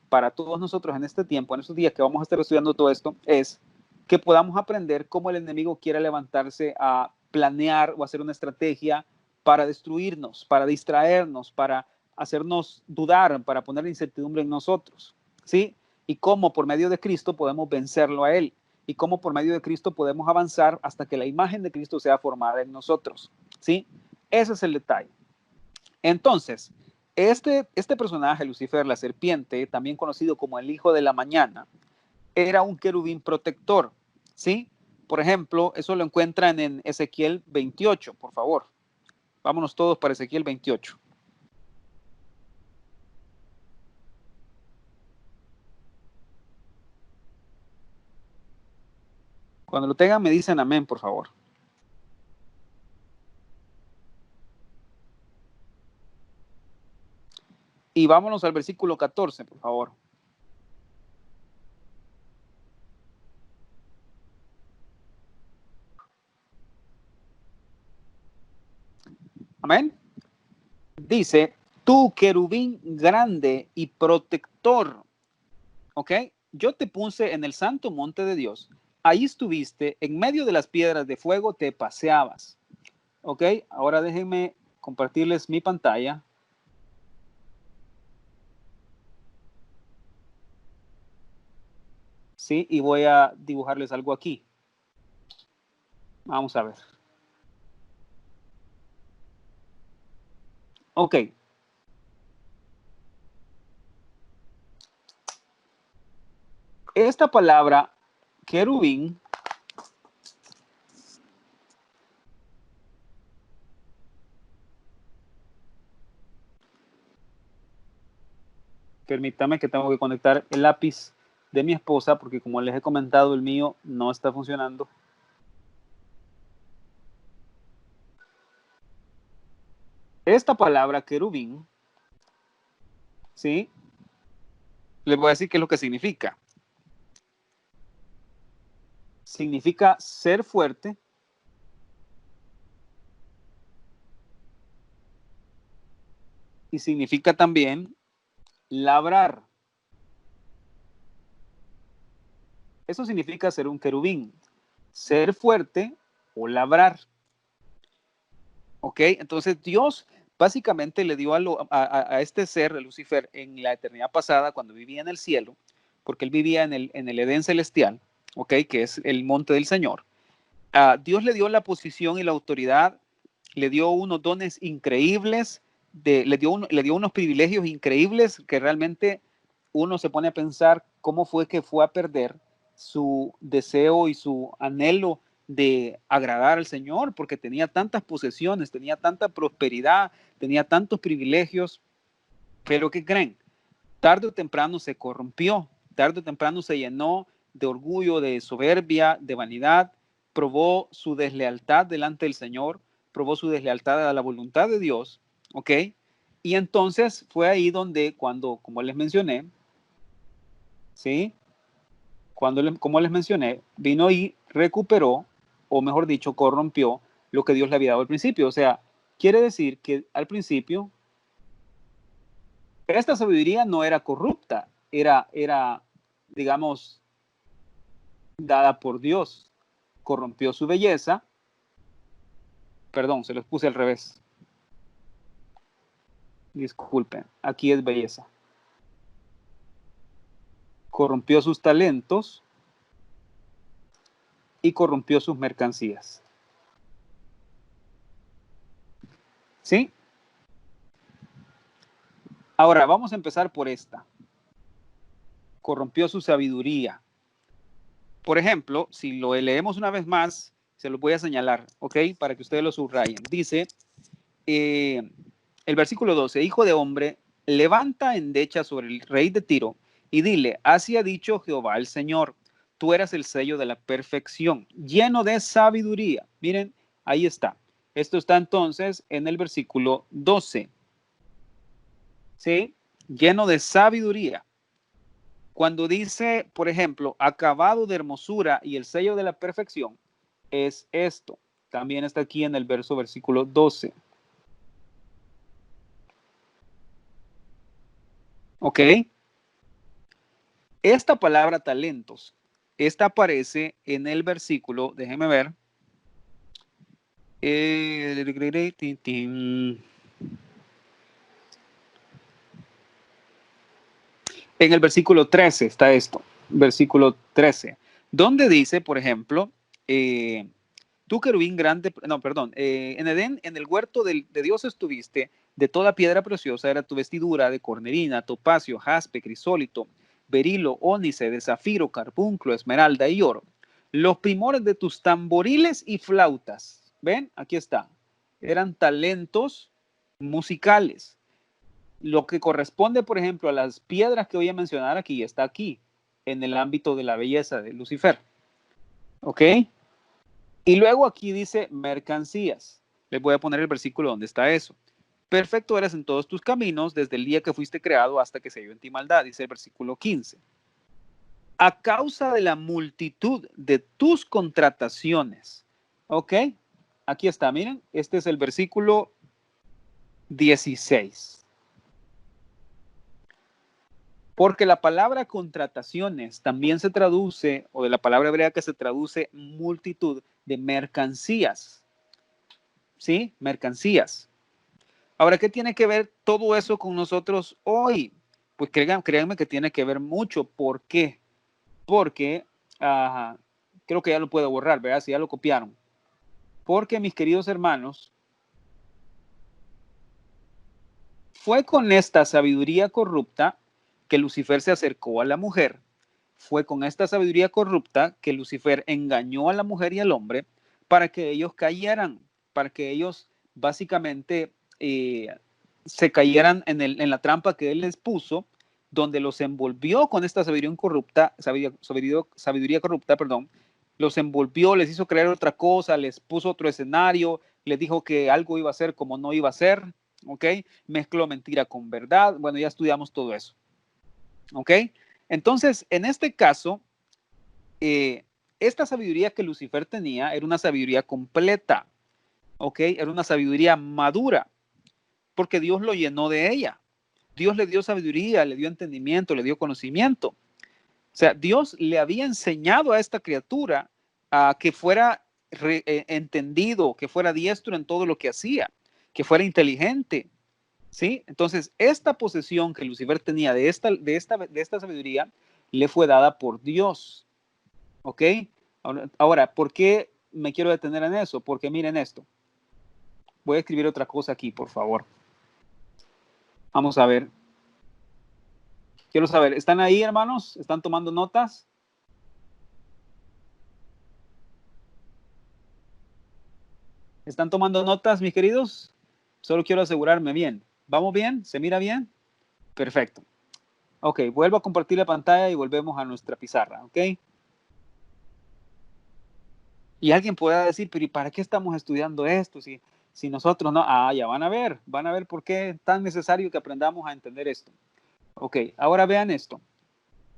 para todos nosotros en este tiempo, en estos días que vamos a estar estudiando todo esto, es que podamos aprender cómo el enemigo quiere levantarse a planear o hacer una estrategia para destruirnos, para distraernos, para hacernos dudar, para poner incertidumbre en nosotros, ¿sí? Y cómo por medio de Cristo podemos vencerlo a él y cómo por medio de Cristo podemos avanzar hasta que la imagen de Cristo sea formada en nosotros, ¿sí? Ese es el detalle. Entonces, este personaje, Lucifer, la serpiente, también conocido como el hijo de la mañana, era un querubín protector, ¿sí? Por ejemplo, eso lo encuentran en Ezequiel 28, por favor. Vámonos todos para Ezequiel 28. Cuando lo tengan, me dicen amén, por favor. Y vámonos al versículo 14, por favor. Amén. Dice, tú querubín grande y protector. ¿Ok? Yo te puse en el santo monte de Dios. Ahí estuviste, en medio de las piedras de fuego te paseabas. ¿Ok? Ahora déjenme compartirles mi pantalla. Sí, y voy a dibujarles algo aquí. Vamos a ver. Ok. Esta palabra, querubín, permítame que tengo que conectar el lápiz de mi esposa porque como les he comentado, el mío no está funcionando. Esta palabra, querubín, ¿sí? Les voy a decir qué es lo que significa. Significa ser fuerte, y significa también labrar. Eso significa ser un querubín, ser fuerte o labrar. ¿Ok? Entonces Dios básicamente le dio a este ser, a Lucifer, en la eternidad pasada, cuando vivía en el cielo, porque él vivía en el Edén celestial, ¿ok? Que es el monte del Señor. Dios le dio la posición y la autoridad, le dio unos dones increíbles, le dio unos privilegios increíbles que realmente uno se pone a pensar cómo fue que fue a perder su deseo y su anhelo de agradar al Señor, porque tenía tantas posesiones, tenía tanta prosperidad, tenía tantos privilegios, pero ¿qué creen? Tarde o temprano se corrompió, tarde o temprano se llenó de orgullo, de soberbia, de vanidad, probó su deslealtad delante del Señor, probó su deslealtad a la voluntad de Dios, ¿ok? Y entonces fue ahí donde, cuando, como les mencioné, ¿sí? Como les mencioné, vino y recuperó, o mejor dicho, corrompió lo que Dios le había dado al principio. O sea, quiere decir que al principio esta sabiduría no era corrupta, era, digamos, dada por Dios. Corrompió su belleza. Perdón, se los puse al revés. Disculpen, aquí es belleza. Corrompió sus talentos y corrompió sus mercancías. ¿Sí? Ahora, vamos a empezar por esta. Corrompió su sabiduría. Por ejemplo, si lo leemos una vez más, se lo voy a señalar, ¿ok? Para que ustedes lo subrayen. Dice, el versículo 12, hijo de hombre, levanta endecha sobre el rey de Tiro y dile, así ha dicho Jehová el Señor, tú eras el sello de la perfección, lleno de sabiduría. Miren, ahí está. Esto está entonces en el versículo 12. ¿Sí? Lleno de sabiduría. Cuando dice, por ejemplo, acabado de hermosura y el sello de la perfección, es esto. También está aquí en el versículo 12. ¿Ok? Esta palabra talentos, esta aparece en el versículo, déjenme ver. En el versículo 13 está esto, versículo 13, donde dice, por ejemplo, tú querubín grande, no, perdón, en Edén, en el huerto de Dios estuviste, de toda piedra preciosa era tu vestidura, de cornerina, topacio, jaspe, crisólito, berilo, ónice, de zafiro, carbunclo, esmeralda y oro. Los primores de tus tamboriles y flautas, ¿ven? Aquí está, eran talentos musicales. Lo que corresponde, por ejemplo, a las piedras que voy a mencionar aquí, está aquí, en el ámbito de la belleza de Lucifer. ¿Ok? Y luego aquí dice mercancías. Les voy a poner el versículo donde está eso. Perfecto eres en todos tus caminos, desde el día que fuiste creado hasta que se halló en ti maldad, dice el versículo 15. A causa de la multitud de tus contrataciones. ¿Ok? Aquí está, miren, este es el versículo 16. Porque la palabra contrataciones también se traduce, o de la palabra hebrea que se traduce multitud de mercancías. ¿Sí? Mercancías. Ahora, ¿qué tiene que ver todo eso con nosotros hoy? Pues créanme que tiene que ver mucho. ¿Por qué? Porque, creo que ya lo puedo borrar, ¿verdad? Si ya lo copiaron. Porque, mis queridos hermanos, fue con esta sabiduría corrupta que Lucifer se acercó a la mujer. Fue con esta sabiduría corrupta que Lucifer engañó a la mujer y al hombre para que ellos cayeran, para que ellos básicamente se cayeran en la trampa que él les puso, donde los envolvió con esta sabiduría corrupta, sabiduría corrupta, perdón, los envolvió, les hizo creer otra cosa, les puso otro escenario, les dijo que algo iba a ser como no iba a ser, ¿ok? Mezcló mentira con verdad. Bueno, ya estudiamos todo eso, ¿ok? Entonces, en este caso, esta sabiduría que Lucifer tenía era una sabiduría completa, ¿ok? Era una sabiduría madura, porque Dios lo llenó de ella. Dios le dio sabiduría, le dio entendimiento, le dio conocimiento. O sea, Dios le había enseñado a esta criatura a que fuera entendido, que fuera diestro en todo lo que hacía, que fuera inteligente, ¿sí? Entonces, esta posesión que Lucifer tenía de esta sabiduría le fue dada por Dios, ¿ok? Ahora, ¿por qué me quiero detener en eso? Porque miren esto. Voy a escribir otra cosa aquí, por favor. Vamos a ver. Quiero saber, ¿están ahí, hermanos? ¿Están tomando notas? ¿Están tomando notas, mis queridos? Solo quiero asegurarme bien. ¿Vamos bien? ¿Se mira bien? Perfecto. Ok, vuelvo a compartir la pantalla y volvemos a nuestra pizarra, ¿ok? Y alguien pueda decir, pero ¿y para qué estamos estudiando esto? Si nosotros no, ya van a ver por qué es tan necesario que aprendamos a entender esto. Ok, ahora vean esto.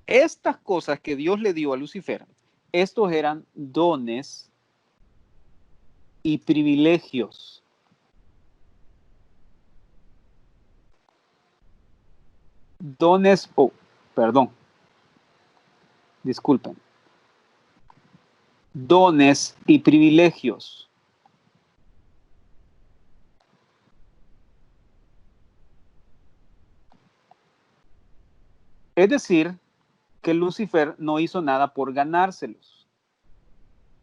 Estas cosas que Dios le dio a Lucifer, estos eran dones y privilegios. Disculpen. Dones y privilegios. Es decir, que Lucifer no hizo nada por ganárselos.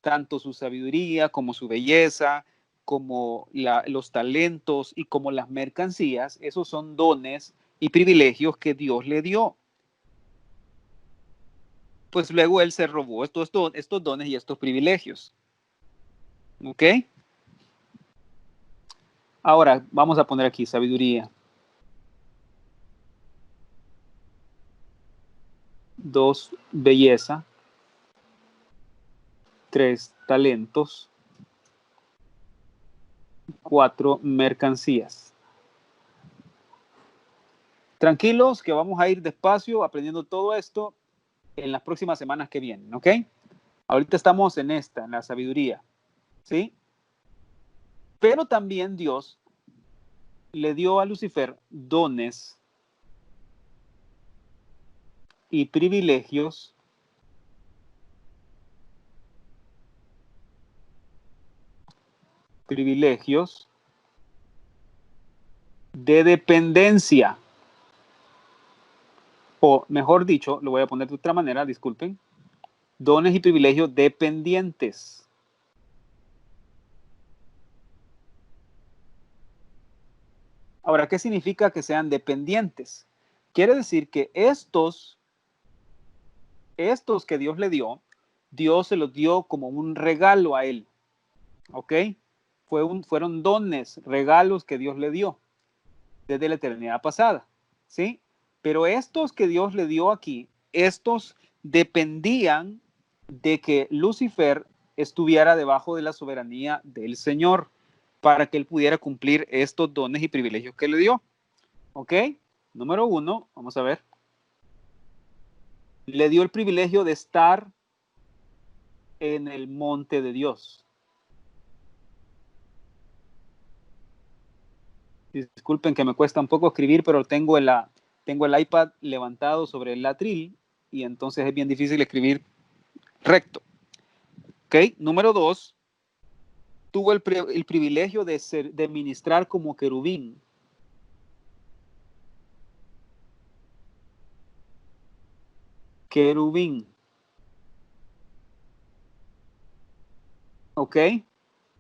Tanto su sabiduría como su belleza, como los talentos y como las mercancías, esos son dones y privilegios que Dios le dio. Pues luego él se robó estos dones y estos privilegios. ¿Ok? Ahora vamos a poner aquí sabiduría. 2, belleza. 3, talentos. 4, mercancías. Tranquilos que vamos a ir despacio aprendiendo todo esto en las próximas semanas que vienen, ¿ok? Ahorita estamos en la sabiduría, ¿sí? Pero también Dios le dio a Lucifer dones y privilegios de dependencia, o mejor dicho, lo voy a poner de otra manera, disculpen, dones y privilegios dependientes. Ahora, ¿qué significa que sean dependientes? Quiere decir que estos que Dios le dio, Dios se los dio como un regalo a él, ¿ok? Fueron dones, regalos que Dios le dio desde la eternidad pasada, ¿sí? Pero estos que Dios le dio aquí, estos dependían de que Lucifer estuviera debajo de la soberanía del Señor para que él pudiera cumplir estos dones y privilegios que le dio, ¿ok? Número 1, vamos a ver. Le dio el privilegio de estar en el monte de Dios. Disculpen que me cuesta un poco escribir, pero tengo el iPad levantado sobre el atril y entonces es bien difícil escribir recto. ¿Ok? Número 2, tuvo el privilegio de ministrar como querubín. Querubín. ¿Ok?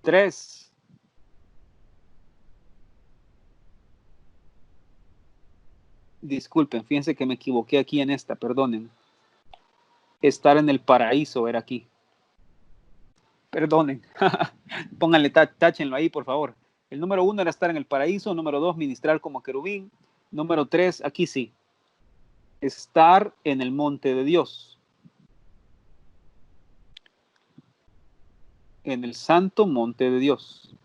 3, disculpen, fíjense que me equivoqué aquí en esta, perdonen. Estar en el paraíso era aquí. Perdonen. Pónganle, táchenlo ahí, por favor. El número 1 era estar en el paraíso. Número 2, ministrar como querubín. Número 3, aquí sí. Estar en el monte de Dios. En el santo monte de Dios.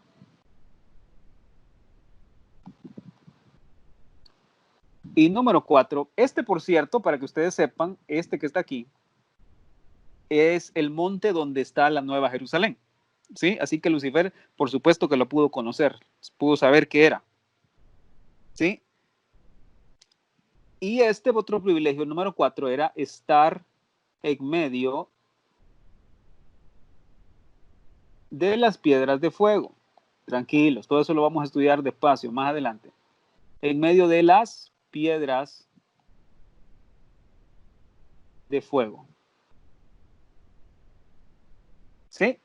Y número 4, por cierto, para que ustedes sepan, que está aquí, es el monte donde está la Nueva Jerusalén. ¿Sí? Así que Lucifer, por supuesto que lo pudo conocer, pudo saber qué era. ¿Sí? Y otro privilegio, el número 4, era estar en medio de las piedras de fuego. Tranquilos, todo eso lo vamos a estudiar despacio más adelante. En medio de las piedras de fuego. ¿Sí?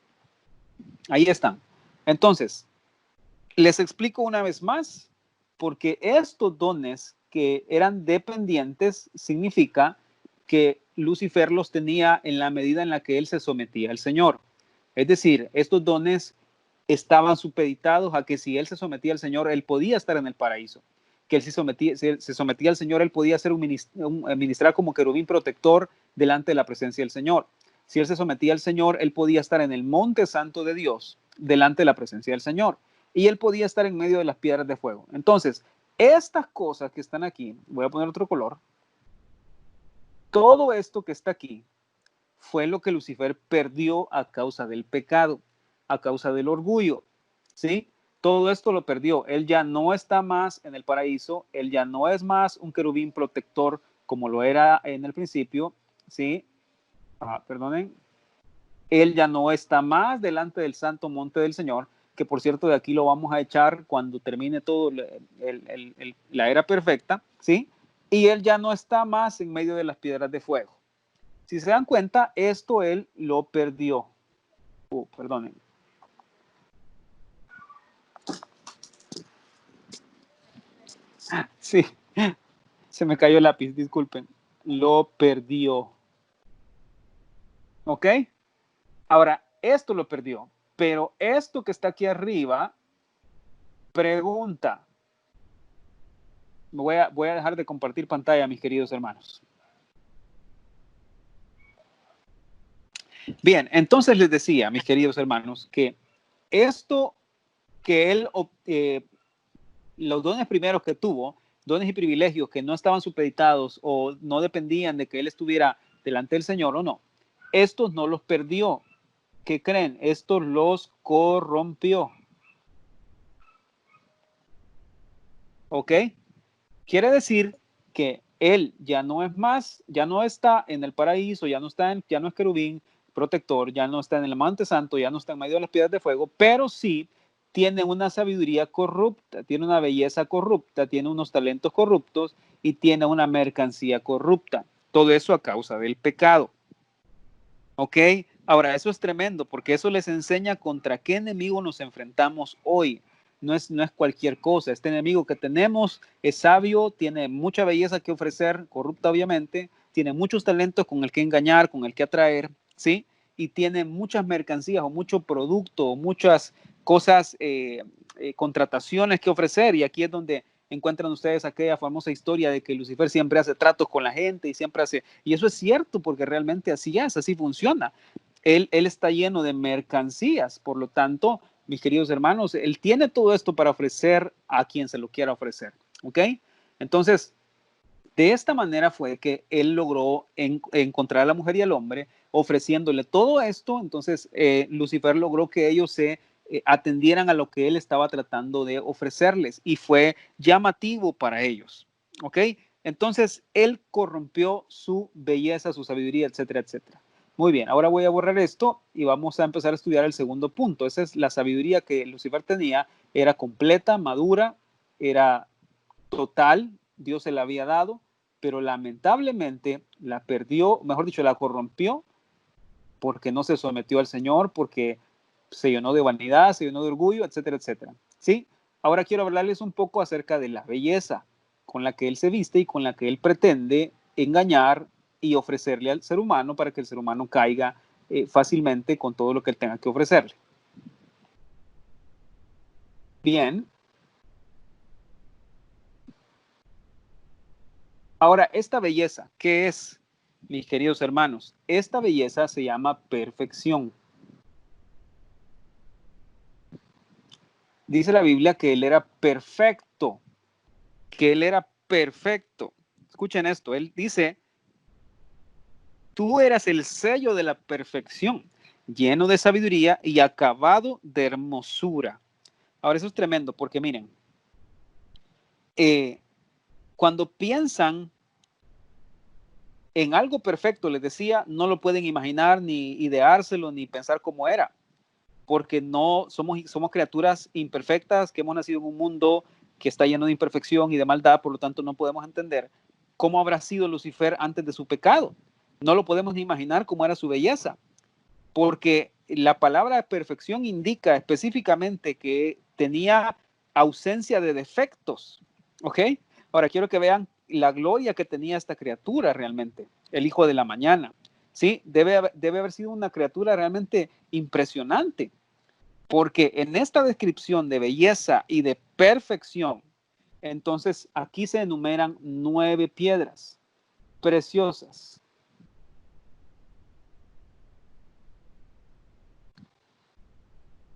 Ahí están. Entonces, les explico una vez más, porque estos dones que eran dependientes significa que Lucifer los tenía en la medida en la que él se sometía al Señor. Es decir, estos dones estaban supeditados a que si él se sometía al Señor, él podía estar en el paraíso. Que él se sometía al Señor, él podía ser ministrar como querubín protector delante de la presencia del Señor. Si él se sometía al Señor, él podía estar en el monte santo de Dios delante de la presencia del Señor. Y él podía estar en medio de las piedras de fuego. Entonces, estas cosas que están aquí, voy a poner otro color, todo esto que está aquí fue lo que Lucifer perdió a causa del pecado, a causa del orgullo, ¿sí? Todo esto lo perdió. Él ya no está más en el paraíso, él ya no es más un querubín protector como lo era en el principio, ¿sí? Perdonen. Él ya no está más delante del santo monte del Señor, que por cierto de aquí lo vamos a echar cuando termine todo la era perfecta, ¿sí? Y él ya no está más en medio de las piedras de fuego. Si se dan cuenta, esto él lo perdió. Perdonen. Sí, se me cayó el lápiz, disculpen. Lo perdió. ¿Ok? Ahora, esto lo perdió, pero esto que está aquí arriba, pregunta. Voy a dejar de compartir pantalla, mis queridos hermanos. Bien, entonces les decía, mis queridos hermanos, que esto que él, los dones primeros que tuvo, dones y privilegios que no estaban supeditados o no dependían de que él estuviera delante del Señor o no, estos no los perdió. ¿Qué creen? Estos los corrompió. ¿Ok? Quiere decir que él ya no es más, ya no está en el paraíso, ya no es querubín protector, ya no está en el monte santo, ya no está en medio de las piedras de fuego, pero sí tiene una sabiduría corrupta, tiene una belleza corrupta, tiene unos talentos corruptos y tiene una mercancía corrupta. Todo eso a causa del pecado. ¿Ok? Ahora, eso es tremendo porque eso les enseña contra qué enemigo nos enfrentamos hoy. No es cualquier cosa. Este enemigo que tenemos es sabio, tiene mucha belleza que ofrecer, corrupta obviamente, tiene muchos talentos con el que engañar, con el que atraer, ¿sí? Y tiene muchas mercancías o mucho producto o muchas cosas, contrataciones que ofrecer. Y aquí es donde encuentran ustedes aquella famosa historia de que Lucifer siempre hace tratos con la gente y siempre hace, y eso es cierto porque realmente así es, así funciona. Él está lleno de mercancías, por lo tanto, mis queridos hermanos, él tiene todo esto para ofrecer a quien se lo quiera ofrecer, ¿ok? Entonces, de esta manera fue que él logró encontrar a la mujer y al hombre, ofreciéndole todo esto. Entonces, Lucifer logró que ellos se atendieran a lo que él estaba tratando de ofrecerles y fue llamativo para ellos. ¿Ok? Entonces, él corrompió su belleza, su sabiduría, etcétera, etcétera. Muy bien, ahora voy a borrar esto y vamos a empezar a estudiar el segundo punto. Esa es la sabiduría que Lucifer tenía, era completa, madura, era total, Dios se la había dado, pero lamentablemente la perdió, mejor dicho, la corrompió porque no se sometió al Señor, porque se llenó de vanidad, se llenó de orgullo, etcétera, etcétera. ¿Sí? Ahora quiero hablarles un poco acerca de la belleza con la que él se viste y con la que él pretende engañar y ofrecerle al ser humano para que el ser humano caiga fácilmente con todo lo que él tenga que ofrecerle. Bien. Ahora, esta belleza, ¿qué es, mis queridos hermanos? Esta belleza se llama perfección. Dice la Biblia que él era perfecto, que él era perfecto. Escuchen esto, él dice, tú eras el sello de la perfección, lleno de sabiduría y acabado de hermosura. Ahora eso es tremendo porque miren, cuando piensan en algo perfecto, les decía, no lo pueden imaginar, ni ideárselo, ni pensar cómo era, porque no somos criaturas imperfectas que hemos nacido en un mundo que está lleno de imperfección y de maldad, por lo tanto no podemos entender cómo habrá sido Lucifer antes de su pecado. No lo podemos ni imaginar cómo era su belleza, porque la palabra perfección indica específicamente que tenía ausencia de defectos, ¿ok? Ahora quiero que vean la gloria que tenía esta criatura realmente, el hijo de la mañana, ¿sí? Debe haber sido una criatura realmente impresionante, porque en esta descripción de belleza y de perfección, entonces aquí se enumeran 9 piedras preciosas.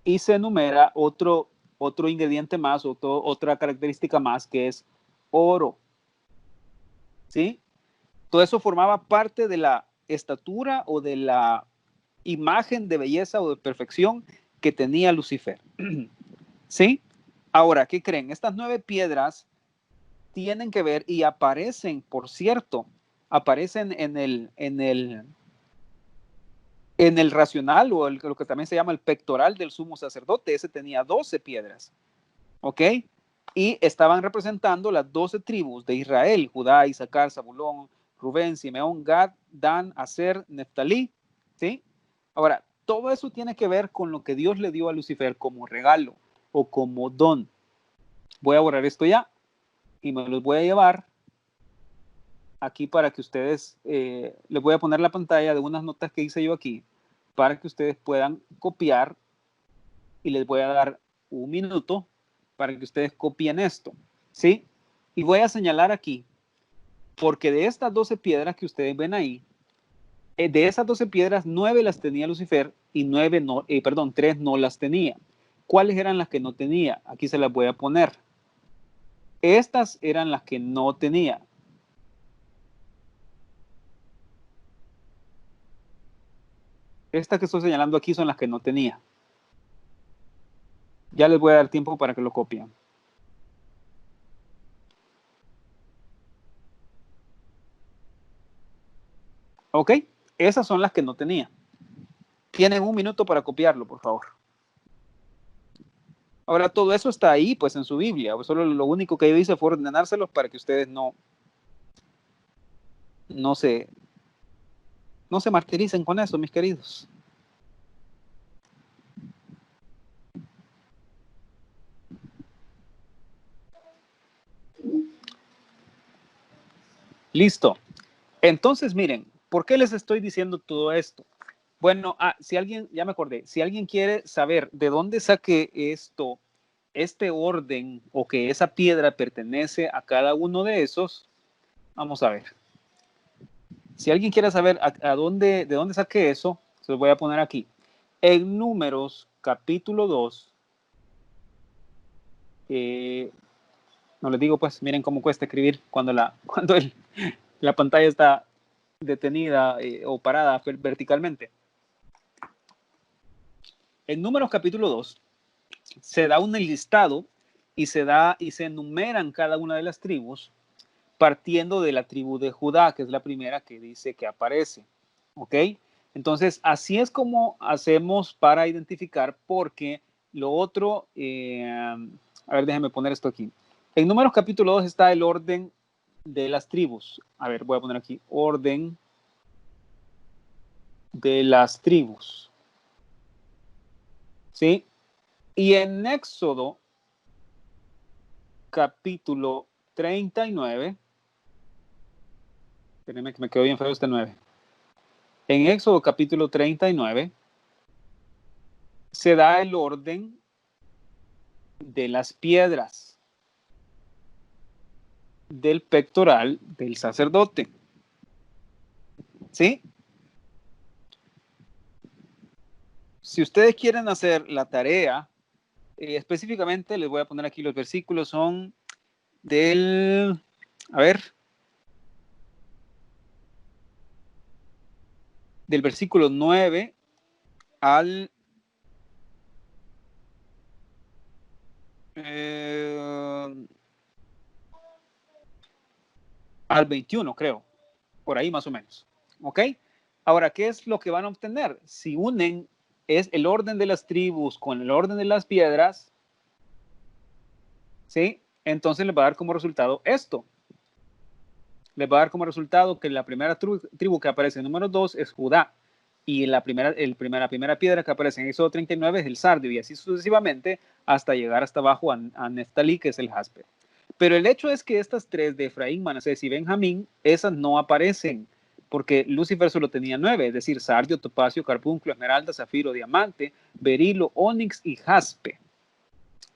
Y se enumera otro ingrediente más, otra característica más, que es oro. ¿Sí? Todo eso formaba parte de la estatura o de la imagen de belleza o de perfección que tenía Lucifer. ¿Sí? Ahora, ¿qué creen? Estas 9 piedras tienen que ver y aparecen, por cierto, aparecen en el racional o lo que también se llama el pectoral del sumo sacerdote. Ese tenía 12 piedras. ¿Ok? Y estaban representando las 12 tribus de Israel: Judá, Isaacar, Zabulón, Rubén, Simeón, Gad, Dan, Aser, Neftalí. ¿Sí? Ahora, todo eso tiene que ver con lo que Dios le dio a Lucifer como regalo o como don. Voy a borrar esto ya y me los voy a llevar aquí para que ustedes, les voy a poner la pantalla de unas notas que hice yo aquí para que ustedes puedan copiar, y les voy a dar un minuto para que ustedes copien esto, ¿sí? Y voy a señalar aquí, porque de estas 12 piedras que ustedes ven ahí, de esas 12 piedras, 9 las tenía Lucifer y 3 no las tenía. ¿Cuáles eran las que no tenía? Aquí se las voy a poner. Estas eran las que no tenía. Estas que estoy señalando aquí son las que no tenía. Ya les voy a dar tiempo para que lo copien. ¿Ok? Esas son las que no tenía. Tienen un minuto para copiarlo, por favor. Ahora, todo eso está ahí, pues, en su Biblia. Solo lo único que yo hice fue ordenárselos para que ustedes no se martiricen con eso, mis queridos. Listo. Entonces, miren, ¿por qué les estoy diciendo todo esto? Bueno, si alguien, ya me acordé, si alguien quiere saber de dónde saqué este orden, o que esa piedra pertenece a cada uno de esos, vamos a ver. Si alguien quiere saber de dónde saqué eso, se los voy a poner aquí. En Números, capítulo 2, no les digo, pues, miren cómo cuesta escribir cuando la pantalla está detenida o parada verticalmente. En Números capítulo 2 se da un listado y se enumeran cada una de las tribus, partiendo de la tribu de Judá, que es la primera que dice que aparece. ¿Ok? Entonces, así es como hacemos para identificar, porque lo otro, a ver, déjenme poner esto aquí. En Números capítulo 2 está el orden de las tribus. A ver, voy a poner aquí orden de las tribus. ¿Sí? Y en Éxodo capítulo 39, espérenme que me quedó bien feo este 9. En Éxodo capítulo 39 se da el orden de las piedras del pectoral del sacerdote. ¿Sí? Si ustedes quieren hacer la tarea, específicamente les voy a poner aquí los versículos, son del A ver. Del versículo 9 al 21, creo. Por ahí más o menos. ¿Ok? Ahora, ¿qué es lo que van a obtener? Si unen es el orden de las tribus con el orden de las piedras, ¿sí? Entonces les va a dar como resultado esto. Les va a dar como resultado que la primera tribu que aparece en número 2 es Judá. Y la primera piedra que aparece en Éxodo 39 es el sardio, y así sucesivamente hasta llegar hasta abajo a Neftalí, que es el jaspe. Pero el hecho es que estas tres de Efraín, Manasés y Benjamín, esas no aparecen, porque Lucifer solo tenía 9, es decir, sardio, topacio, carbúnculo, esmeralda, zafiro, diamante, berilo, onix y jaspe.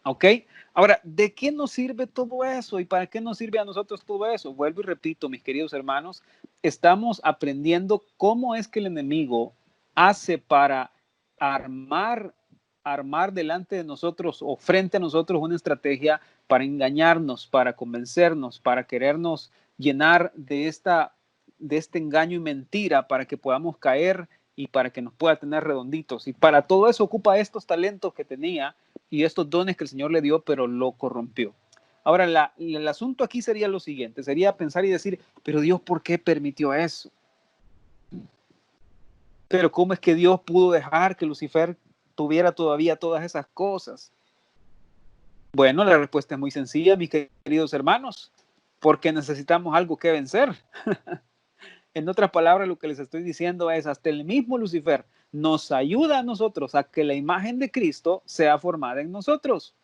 ¿Ok? Ahora, ¿de qué nos sirve todo eso y para qué nos sirve a nosotros todo eso? Vuelvo y repito, mis queridos hermanos, estamos aprendiendo cómo es que el enemigo hace para armar delante de nosotros o frente a nosotros una estrategia para engañarnos, para convencernos, para querernos llenar de este engaño y mentira para que podamos caer y para que nos pueda tener redonditos. Y para todo eso ocupa estos talentos que tenía y estos dones que el Señor le dio, pero lo corrompió. Ahora, el asunto aquí sería lo siguiente, sería pensar y decir, pero Dios, ¿por qué permitió eso? Pero ¿cómo es que Dios pudo dejar que Lucifer tuviera todavía todas esas cosas? Bueno, la respuesta es muy sencilla, mis queridos hermanos, porque necesitamos algo que vencer. En otras palabras, lo que les estoy diciendo es, hasta el mismo Lucifer nos ayuda a nosotros a que la imagen de Cristo sea formada en nosotros.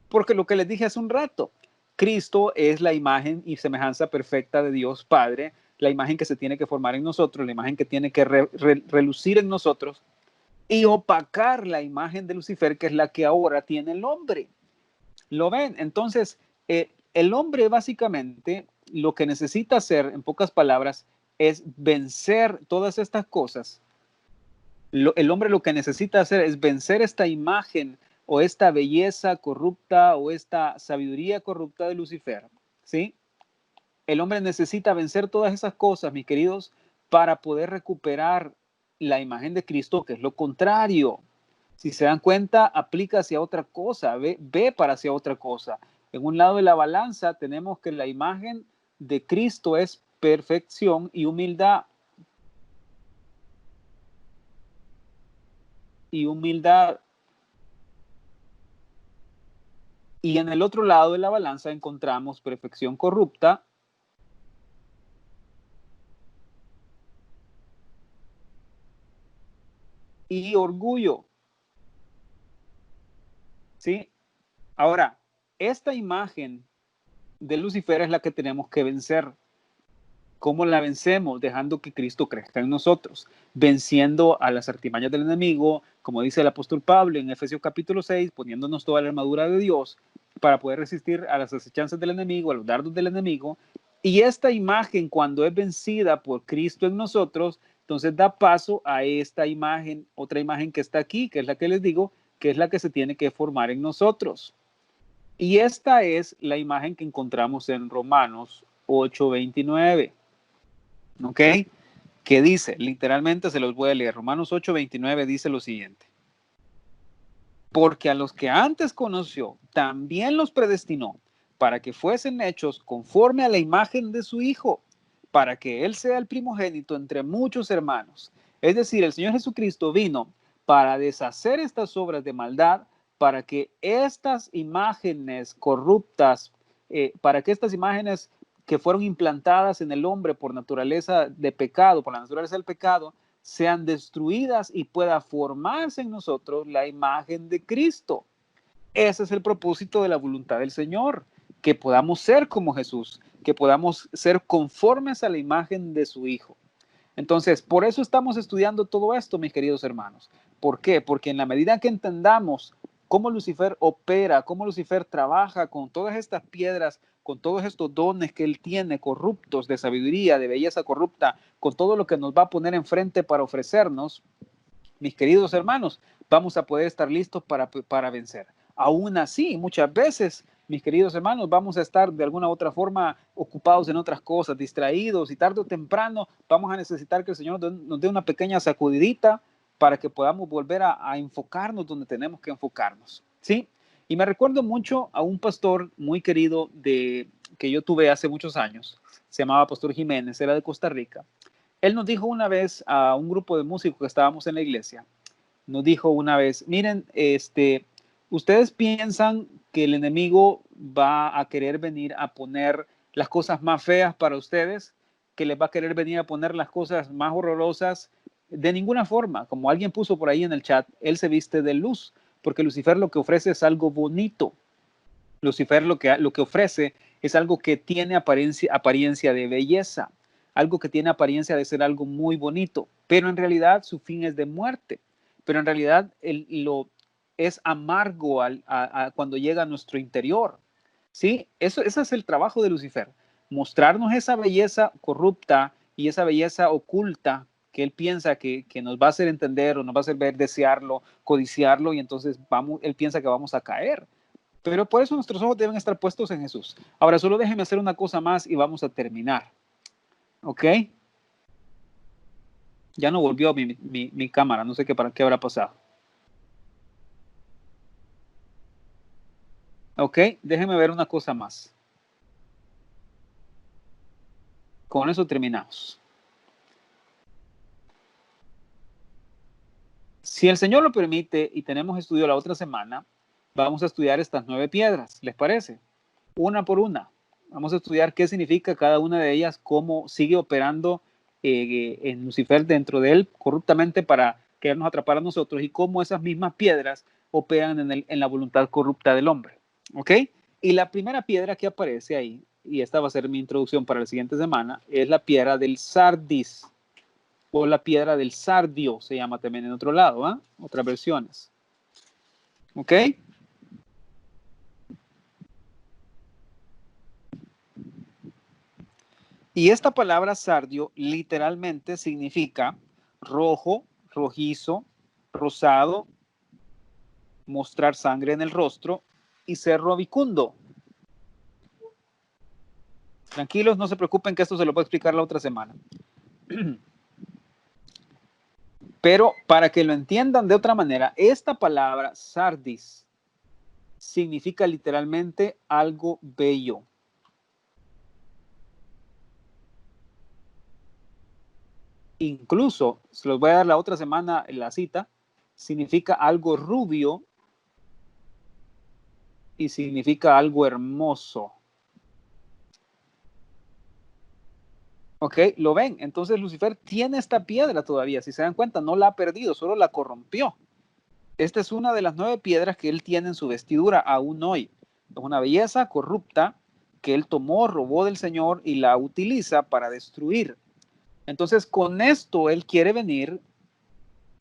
Porque lo que les dije hace un rato, Cristo es la imagen y semejanza perfecta de Dios Padre, la imagen que se tiene que formar en nosotros, la imagen que tiene que relucir en nosotros y opacar la imagen de Lucifer, que es la que ahora tiene el hombre. ¿Lo ven? Entonces, el hombre básicamente lo que necesita hacer, en pocas palabras, es vencer todas estas cosas. El hombre lo que necesita hacer es vencer esta imagen o esta belleza corrupta o esta sabiduría corrupta de Lucifer, ¿sí? El hombre necesita vencer todas esas cosas, mis queridos, para poder recuperar la imagen de Cristo, que es lo contrario. Si se dan cuenta, aplica hacia otra cosa, ve para hacia otra cosa. En un lado de la balanza tenemos que la imagen de Cristo es perfección y humildad. Y humildad. Y en el otro lado de la balanza encontramos perfección corrupta y orgullo. ¿Sí? Ahora, esta imagen de Lucifer es la que tenemos que vencer. ¿Cómo la vencemos? Dejando que Cristo crezca en nosotros, venciendo a las artimañas del enemigo, como dice el apóstol Pablo en Efesios capítulo 6, poniéndonos toda la armadura de Dios para poder resistir a las acechanzas del enemigo, a los dardos del enemigo. Y esta imagen, cuando es vencida por Cristo en nosotros, entonces da paso a esta imagen, otra imagen que está aquí, que es la que les digo, que es la que se tiene que formar en nosotros. Y esta es la imagen que encontramos en Romanos 8:29. ¿Ok? Que dice, literalmente se los voy a leer, Romanos 8:29 dice lo siguiente: porque a los que antes conoció, también los predestinó para que fuesen hechos conforme a la imagen de su Hijo, para que Él sea el primogénito entre muchos hermanos. Es decir, el Señor Jesucristo vino para deshacer estas obras de maldad, para que estas imágenes corruptas, para que estas imágenes que fueron implantadas en el hombre por naturaleza de pecado, por la naturaleza del pecado, sean destruidas y pueda formarse en nosotros la imagen de Cristo. Ese es el propósito de la voluntad del Señor, que podamos ser como Jesús, que podamos ser conformes a la imagen de su Hijo. Entonces, por eso estamos estudiando todo esto, mis queridos hermanos. ¿Por qué? Porque en la medida que entendamos cómo Lucifer opera, cómo Lucifer trabaja con todas estas piedras, con todos estos dones que él tiene corruptos de sabiduría, de belleza corrupta, con todo lo que nos va a poner enfrente para ofrecernos, mis queridos hermanos, vamos a poder estar listos para vencer. Aún así, muchas veces mis queridos hermanos, vamos a estar de alguna u otra forma ocupados en otras cosas, distraídos, y tarde o temprano vamos a necesitar que el Señor nos dé una pequeña sacudidita para que podamos volver a enfocarnos donde tenemos que enfocarnos, ¿sí? Y me recuerdo mucho a un pastor muy querido que yo tuve hace muchos años, se llamaba Pastor Jiménez, era de Costa Rica. Él nos dijo una vez a un grupo de músicos que estábamos en la iglesia, nos dijo una vez, miren, ustedes piensan que el enemigo va a querer venir a poner las cosas más feas para ustedes, que les va a querer venir a poner las cosas más horrorosas. De ninguna forma, como alguien puso por ahí en el chat, él se viste de luz, porque Lucifer lo que ofrece es algo bonito. Lucifer lo que ofrece es algo que tiene apariencia de belleza, algo que tiene apariencia de ser algo muy bonito, pero en realidad su fin es de muerte. Pero en realidad es amargo cuando llega a nuestro interior. ¿Sí? Ese es el trabajo de Lucifer, mostrarnos esa belleza corrupta y esa belleza oculta que él piensa que nos va a hacer entender o nos va a hacer ver, desearlo, codiciarlo, y entonces él piensa que vamos a caer. Pero por eso nuestros ojos deben estar puestos en Jesús. Ahora, solo déjenme hacer una cosa más y vamos a terminar. ¿Ok? Ya no volvió mi cámara, no sé qué habrá pasado. Ok, déjenme ver una cosa más. Con eso terminamos. Si el Señor lo permite y tenemos estudio la otra semana, vamos a estudiar estas 9 piedras, ¿les parece? Una por una. Vamos a estudiar qué significa cada una de ellas, cómo sigue operando en Lucifer dentro de él corruptamente para querernos atrapar a nosotros, y cómo esas mismas piedras operan en la voluntad corrupta del hombre. ¿Ok? Y la primera piedra que aparece ahí, y esta va a ser mi introducción para la siguiente semana, es la piedra del sardis, o la piedra del sardio, se llama también en otro lado, ¿eh? Otras versiones. ¿Ok? Y esta palabra sardio literalmente significa rojo, rojizo, rosado, mostrar sangre en el rostro y ser robicundo. Tranquilos, no se preocupen que esto se lo voy a explicar la otra semana. Pero para que lo entiendan de otra manera, esta palabra sardis significa literalmente algo bello. Incluso, se los voy a dar la otra semana en la cita, significa algo rubio y significa algo hermoso. ¿Ok? ¿Lo ven? Entonces Lucifer tiene esta piedra todavía. Si se dan cuenta, no la ha perdido, solo la corrompió. Esta es una de las 9 piedras que él tiene en su vestidura aún hoy. Es una belleza corrupta que él tomó, robó del Señor y la utiliza para destruir. Entonces, con esto él quiere venir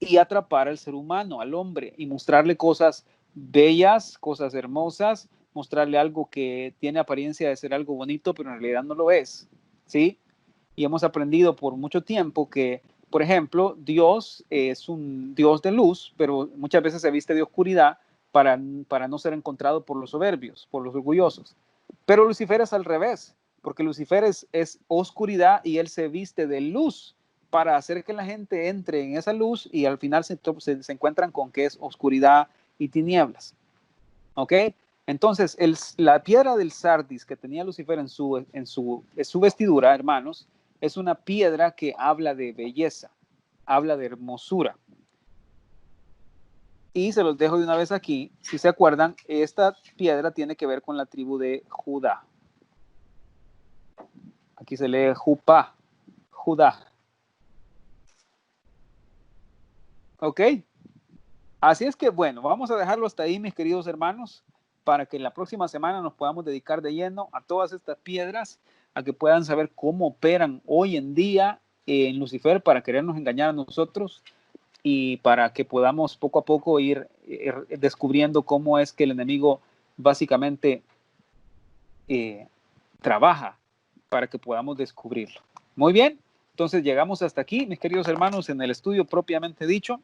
y atrapar al ser humano, al hombre, y mostrarle cosas bellas, cosas hermosas, mostrarle algo que tiene apariencia de ser algo bonito, pero en realidad no lo es. ¿Sí? Y hemos aprendido por mucho tiempo que, por ejemplo, Dios es un Dios de luz, pero muchas veces se viste de oscuridad para no ser encontrado por los soberbios, por los orgullosos. Pero Lucifer es al revés, porque Lucifer es oscuridad y él se viste de luz para hacer que la gente entre en esa luz, y al final se encuentran con que es oscuridad y tinieblas. ¿Ok? Entonces, la piedra del sardis que tenía Lucifer en su vestidura, hermanos, es una piedra que habla de belleza, habla de hermosura. Y se los dejo de una vez aquí. Si se acuerdan, esta piedra tiene que ver con la tribu de Judá. Aquí se lee Jupá, Judá. ¿Ok? Así es que, bueno, vamos a dejarlo hasta ahí, mis queridos hermanos, para que la próxima semana nos podamos dedicar de lleno a todas estas piedras, a que puedan saber cómo operan hoy en día en Lucifer para querernos engañar a nosotros, y para que podamos poco a poco ir descubriendo cómo es que el enemigo básicamente trabaja para que podamos descubrirlo. Muy bien, entonces llegamos hasta aquí, mis queridos hermanos, en el estudio propiamente dicho.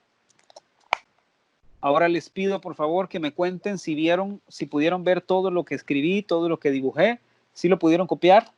Ahora les pido por favor que me cuenten si pudieron ver todo lo que escribí, todo lo que dibujé, si lo pudieron copiar.